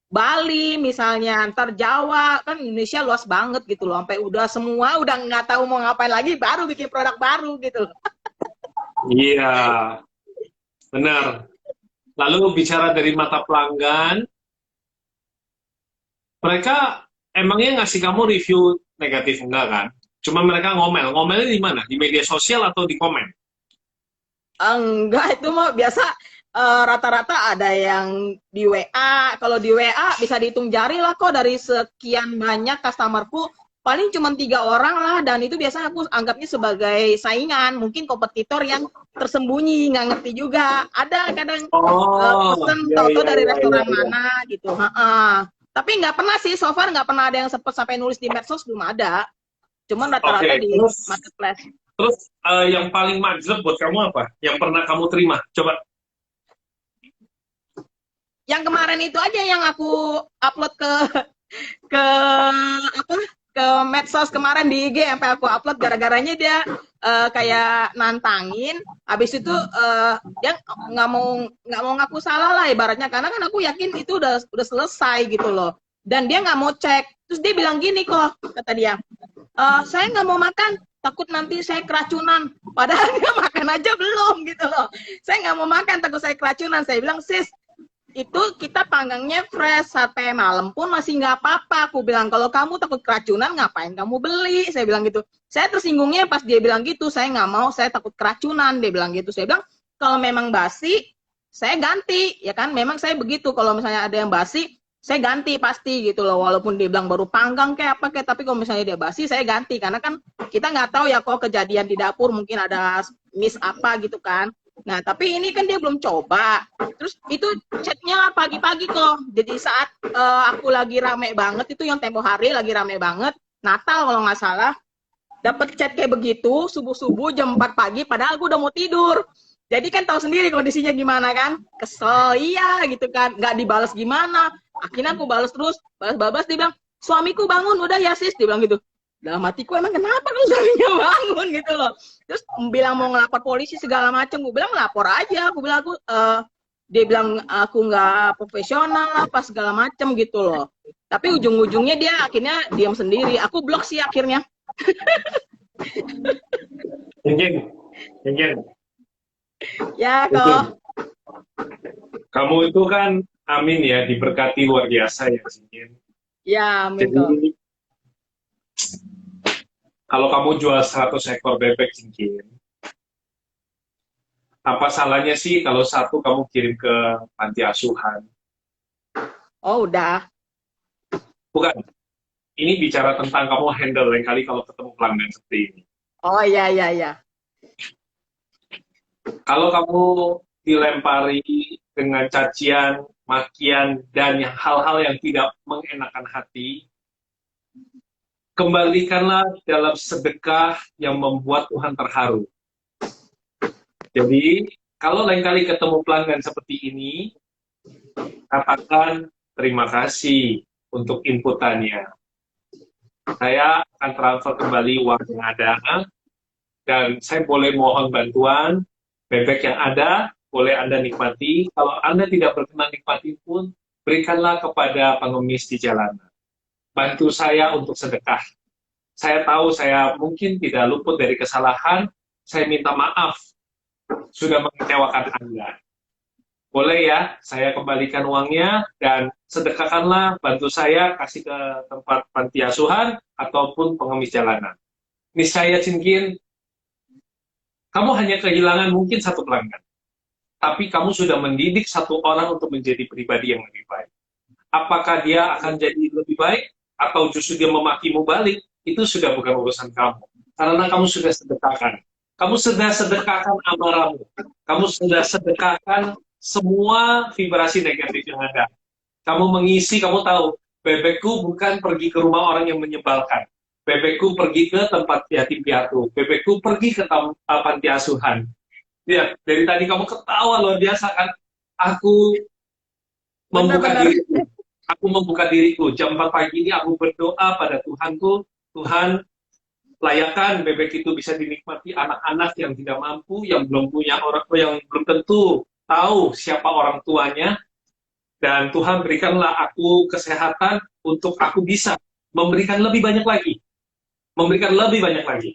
Bali misalnya, ntar Jawa, kan Indonesia luas banget gitu loh. Sampai udah semua, udah nggak tahu mau ngapain lagi, baru bikin produk baru gitu loh. Iya, benar. Lalu bicara dari mata pelanggan, mereka emangnya ngasih kamu review negatif enggak kan? Cuma mereka ngomel. Ngomelnya di mana? Di media sosial atau di komen? Enggak, itu mah biasa rata-rata ada yang di WA. Kalau di WA bisa dihitung jari lah kok, dari sekian banyak customerku paling cuma 3 orang lah, dan itu biasanya aku anggapnya sebagai saingan, mungkin kompetitor yang tersembunyi, nggak ngerti juga. Ada kadang Oh, pesen iya, tau-tau iya, dari iya, iya, restoran iya. mana gitu. Tapi nggak pernah sih, so far nggak pernah ada yang sempet sampai nulis di medsos, belum ada. Cuman rata-rata Oke, di terus marketplace. terus yang paling majleb buat kamu apa? Yang pernah kamu terima? Coba. Yang kemarin itu aja yang aku upload ke apa, ke medsos kemarin di IG, sampai aku upload gara-garanya dia kayak nantangin, habis itu dia nggak mau ngaku salah lah ibaratnya, karena kan aku yakin itu udah selesai gitu loh, dan dia nggak mau cek. Terus dia bilang gini kok, kata dia, saya nggak mau makan, takut nanti saya keracunan. Padahal dia makan aja belum gitu loh. Saya nggak mau makan, takut saya keracunan. Saya bilang, sis, itu kita panggangnya fresh, sampai malam pun masih nggak apa-apa. Aku bilang, kalau kamu takut keracunan, ngapain kamu beli? Saya bilang gitu. Saya tersinggungnya pas dia bilang gitu, saya nggak mau, saya takut keracunan. Dia bilang gitu. Saya bilang, kalau memang basi, saya ganti. Ya kan, memang saya begitu. Kalau misalnya ada yang basi, saya ganti pasti gitu loh. Walaupun dia bilang baru panggang kayak apa kayak, tapi kalau misalnya dia basi, saya ganti. Karena kan kita nggak tahu ya kok kejadian di dapur, mungkin ada miss apa gitu kan. Nah, tapi ini kan dia belum coba. Terus itu chatnya pagi-pagi kok. Jadi saat aku lagi rame banget, itu yang tempo hari lagi rame banget, Natal kalau nggak salah, dapat chat kayak begitu, subuh-subuh jam 4 pagi, padahal aku udah mau tidur. Jadi kan tahu sendiri kondisinya gimana kan. Kesel, iya gitu kan. Nggak dibalas gimana. Akhirnya aku balas terus, balas-balas, dia bilang, suamiku bangun, udah ya sis, dia bilang gitu. Dalam hatiku, emang kenapa kalau suaminya bangun gitu loh. Terus bilang mau ngelapor polisi segala macam, gue bilang lapor aja. Aku bilang dia bilang aku nggak profesional lah, pas segala macam gitu loh. Tapi ujung-ujungnya dia akhirnya diam sendiri. Aku blok sih akhirnya. Mungkin. Ya Betul. kok. Kamu itu kan, amin ya, diberkati luar biasa ya, Cinkin. Ya, amin kok. Jadi, kalau kamu jual 100 ekor bebek, Cinkin, apa salahnya sih kalau satu kamu kirim ke panti asuhan? Oh, udah. Bukan. Ini bicara tentang kamu handle lain kali kalau ketemu pelanggan seperti ini. Oh, iya, iya, iya. Kalau kamu dilempari dengan cacian, makian, dan hal-hal yang tidak mengenakan hati, kembalikanlah dalam sedekah yang membuat Tuhan terharu. Jadi, kalau lain kali ketemu pelanggan seperti ini, katakan terima kasih untuk inputannya. Saya akan transfer kembali uang yang ada, dan saya boleh mohon bantuan, bebek yang ada, boleh Anda nikmati. Kalau Anda tidak berkenan nikmati pun, berikanlah kepada pengemis di jalanan. Bantu saya untuk sedekah. Saya tahu saya mungkin tidak luput dari kesalahan, saya minta maaf sudah mengecewakan Anda. Boleh ya, saya kembalikan uangnya dan sedekahkanlah, bantu saya kasih ke tempat panti asuhan ataupun pengemis jalanan. Niscaya Cinkin, kamu hanya kehilangan mungkin satu pelanggan, tapi kamu sudah mendidik satu orang untuk menjadi pribadi yang lebih baik. Apakah dia akan jadi lebih baik atau justru dia memakimu balik, itu sudah bukan urusan kamu. Karena kamu sudah sedekahkan. Kamu sudah sedekahkan amarahmu. Kamu sudah sedekahkan semua vibrasi negatif yang ada. Kamu mengisi, kamu tahu, bebekku bukan pergi ke rumah orang yang menyebalkan. Bebekku pergi ke tempat yatim piatu. Bebekku pergi ke panti asuhan. Ya, dari tadi kamu ketawa luar biasa kan. Aku membuka diriku. Aku membuka diriku. Jam 4 pagi ini aku berdoa pada Tuhanku. Tuhan, layakan bebek itu bisa dinikmati anak-anak yang tidak mampu, yang belum punya orang, yang belum tentu tahu siapa orang tuanya. Dan Tuhan berikanlah aku kesehatan untuk aku bisa memberikan lebih banyak lagi. Memberikan lebih banyak lagi.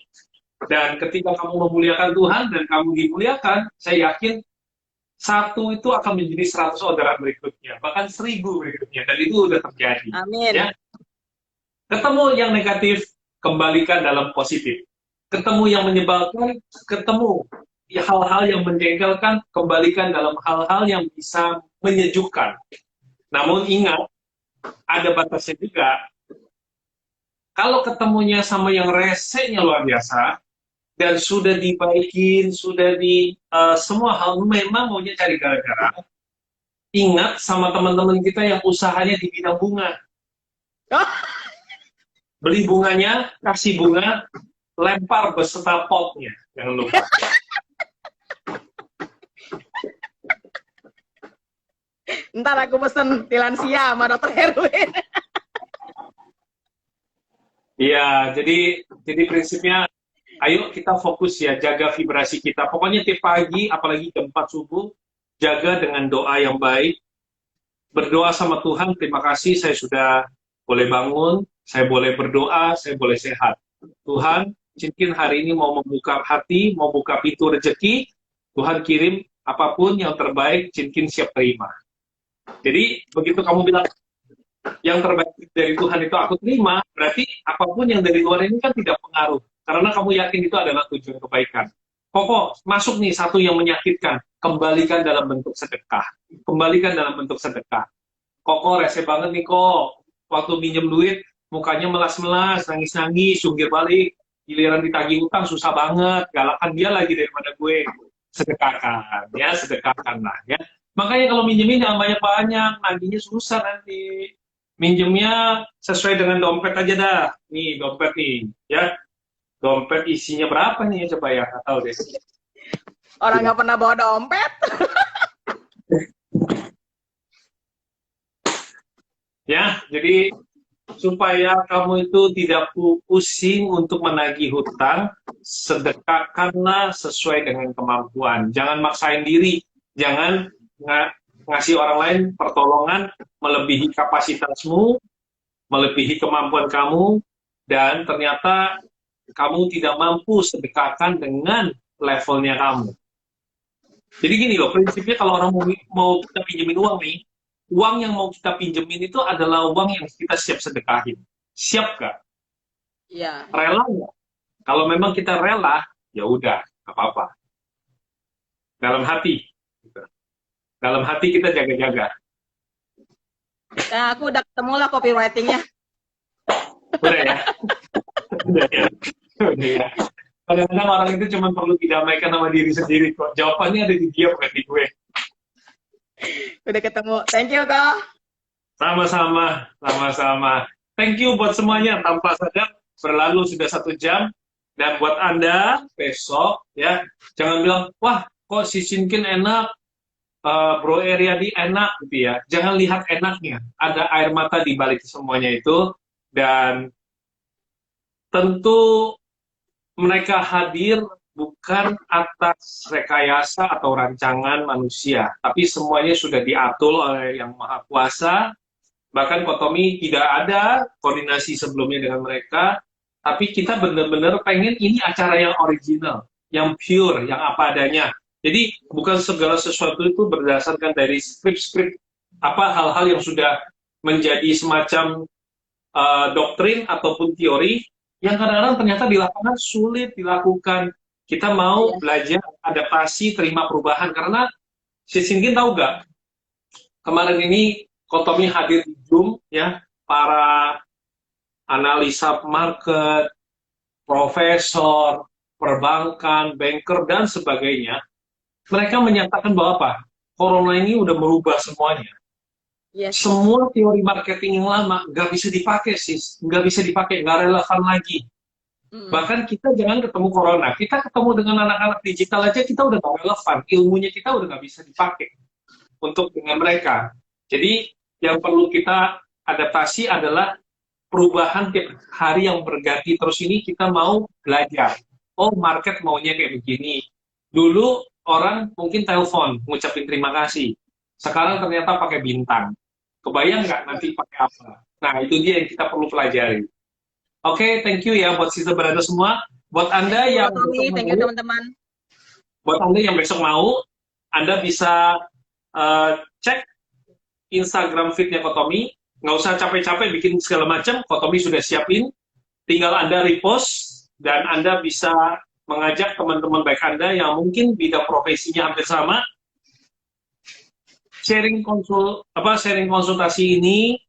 Dan ketika kamu memuliakan Tuhan dan kamu dimuliakan, saya yakin satu itu akan menjadi 100 orderan berikutnya, bahkan 1000 berikutnya, dan itu udah terjadi. Amin. Ya. Ketemu yang negatif, kembalikan dalam positif. Ketemu yang menyebalkan, ketemu hal-hal yang menjengkelkan, kembalikan dalam hal-hal yang bisa menyejukkan. Namun ingat, ada batasnya juga. Kalau ketemunya sama yang resenya luar biasa, dan sudah dibaikin, sudah di semua hal memang maunya cari gara-gara. Ingat sama teman-teman kita yang usahanya di bidang bunga. Beli bunganya, kasih bunga, lempar beserta potnya. Jangan lupa. Ntar aku pesen tilansia sama dokter Herwin. Iya, jadi prinsipnya, ayo kita fokus ya, jaga vibrasi kita. Pokoknya tiap pagi, apalagi jam 4 subuh, jaga dengan doa yang baik. Berdoa sama Tuhan, terima kasih saya sudah boleh bangun, saya boleh berdoa, saya boleh sehat. Tuhan, Cinkin hari ini mau membuka hati, mau buka pintu rezeki, Tuhan kirim apapun yang terbaik, Cinkin siap terima. Jadi, begitu kamu bilang, yang terbaik dari Tuhan itu aku terima, berarti apapun yang dari luar ini kan tidak pengaruh. Karena kamu yakin itu adalah tujuan kebaikan. Kok masuk nih satu yang menyakitkan, kembalikan dalam bentuk sedekah. Kembalikan dalam bentuk sedekah. Kok rese banget nih kok, waktu minjem duit, mukanya melas-melas, nangis-nangis, jungkir balik, giliran ditagih utang susah banget, galakan dia lagi daripada gue. Sedekahkan, ya sedekahkan lah ya. Makanya kalau minjemin jangan banyak-banyak, nagihnya susah nanti. Minjemnya sesuai dengan dompet aja dah. Nih, dompet nih, ya. Dompet isinya berapa nih, coba ya, nggak tahu deh. Orang nggak pernah bawa dompet. Ya, jadi supaya kamu itu tidak pusing untuk menagih hutang, sedekahkanlah sesuai dengan kemampuan. Jangan maksain diri, jangan ngasih orang lain pertolongan melebihi kapasitasmu, melebihi kemampuan kamu, dan ternyata kamu tidak mampu sedekahkan dengan levelnya kamu. Jadi gini loh, prinsipnya kalau orang mau kita pinjemin uang nih, uang yang mau kita pinjemin itu adalah uang yang kita siap sedekahin. Siap gak? Iya. Rela nggak? Kalau memang kita rela, ya udah, nggak apa-apa. Dalam hati. Dalam hati kita jaga-jaga. Nah, aku udah ketemu lah copywriting-nya. Udah ya? Udah ya? Udah ya? Kadang-kadang orang itu cuma perlu didamaikan sama diri sendiri kok. Jawabannya ada di dia, bukan di gue. Udah ketemu. Thank you, Kak. Sama-sama. Sama-sama. Thank you buat semuanya. Tanpa sadar, berlalu sudah 1 jam. Dan buat Anda besok ya, jangan bilang, wah kok si Shinkin enak, Bro Eriadi enak gitu ya. Jangan lihat enaknya. Ada air mata di balik semuanya itu. Dan tentu mereka hadir bukan atas rekayasa atau rancangan manusia, tapi semuanya sudah diatur oleh Yang Maha Kuasa. Bahkan Kotomi tidak ada koordinasi sebelumnya dengan mereka, tapi kita benar-benar pengen ini acara yang original, yang pure, yang apa adanya. Jadi bukan segala sesuatu itu berdasarkan dari skrip-skrip, apa hal-hal yang sudah menjadi semacam doktrin ataupun teori yang kadang-kadang ternyata di lapangan sulit dilakukan. Kita mau belajar adaptasi, terima perubahan, karena si Shinkin tahu nggak, kemarin ini Kotomi hadir di Zoom ya, para analisa market, profesor, perbankan, banker dan sebagainya, mereka menyatakan bahwa apa? Corona ini udah merubah semuanya. Yes. Semua teori marketing yang lama nggak bisa dipakai sih, nggak bisa dipakai, nggak relevan lagi. Bahkan kita jangan ketemu corona, kita ketemu dengan anak-anak digital aja kita udah nggak relevan, ilmunya kita udah nggak bisa dipakai untuk dengan mereka. Jadi yang perlu kita adaptasi adalah perubahan tiap hari yang berganti terus ini. Kita mau belajar. Oh, market maunya kayak begini. Dulu orang mungkin telepon ngucapin terima kasih. Sekarang ternyata pakai bintang. Kebayang nggak nanti pakai apa? Nah, itu dia yang kita perlu pelajari. Oke, thank you ya buat sister berada semua. Buat Anda yang Thank you teman-teman. Buat Anda yang besok mau, Anda bisa cek Instagram feed-nya Kotomi. Nggak usah capek-capek bikin segala macam, Kotomi sudah siapin. Tinggal Anda repost, dan Anda bisa mengajak teman-teman baik Anda yang mungkin bidang profesinya hampir sama. Sharing konsultasi ini,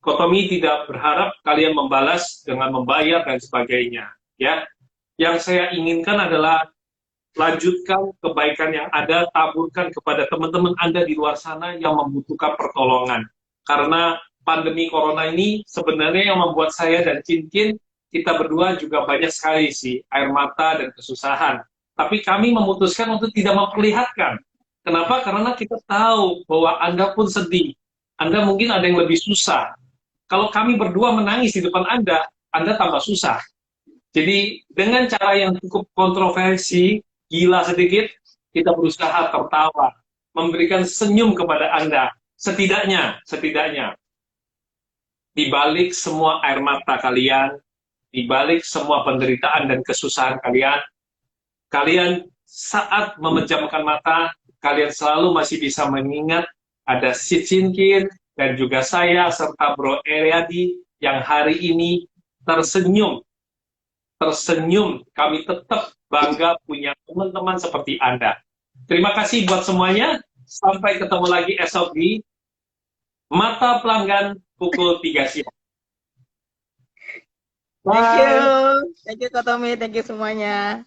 Kotomi tidak berharap kalian membalas dengan membayar dan sebagainya. Ya, yang saya inginkan adalah lanjutkan kebaikan yang ada, taburkan kepada teman-teman Anda di luar sana yang membutuhkan pertolongan. Karena pandemi corona ini sebenarnya yang membuat saya dan Cinkin, kita berdua juga banyak sekali sih air mata dan kesusahan. Tapi kami memutuskan untuk tidak memperlihatkan. Kenapa? Karena kita tahu bahwa Anda pun sedih. Anda mungkin ada yang lebih susah. Kalau kami berdua menangis di depan Anda tambah susah. Jadi dengan cara yang cukup kontroversi, gila sedikit, kita berusaha tertawa, memberikan senyum kepada Anda. Setidaknya, di balik semua air mata kalian, di balik semua penderitaan dan kesusahan kalian saat memejamkan mata, kalian selalu masih bisa mengingat ada si Cinkin dan juga saya serta Bro Eriadi yang hari ini tersenyum. Kami tetap bangga punya teman-teman seperti Anda. Terima kasih buat semuanya. Sampai ketemu lagi esok di Mata Pelanggan pukul 3 siang. Thank you Kotomi, thank you semuanya.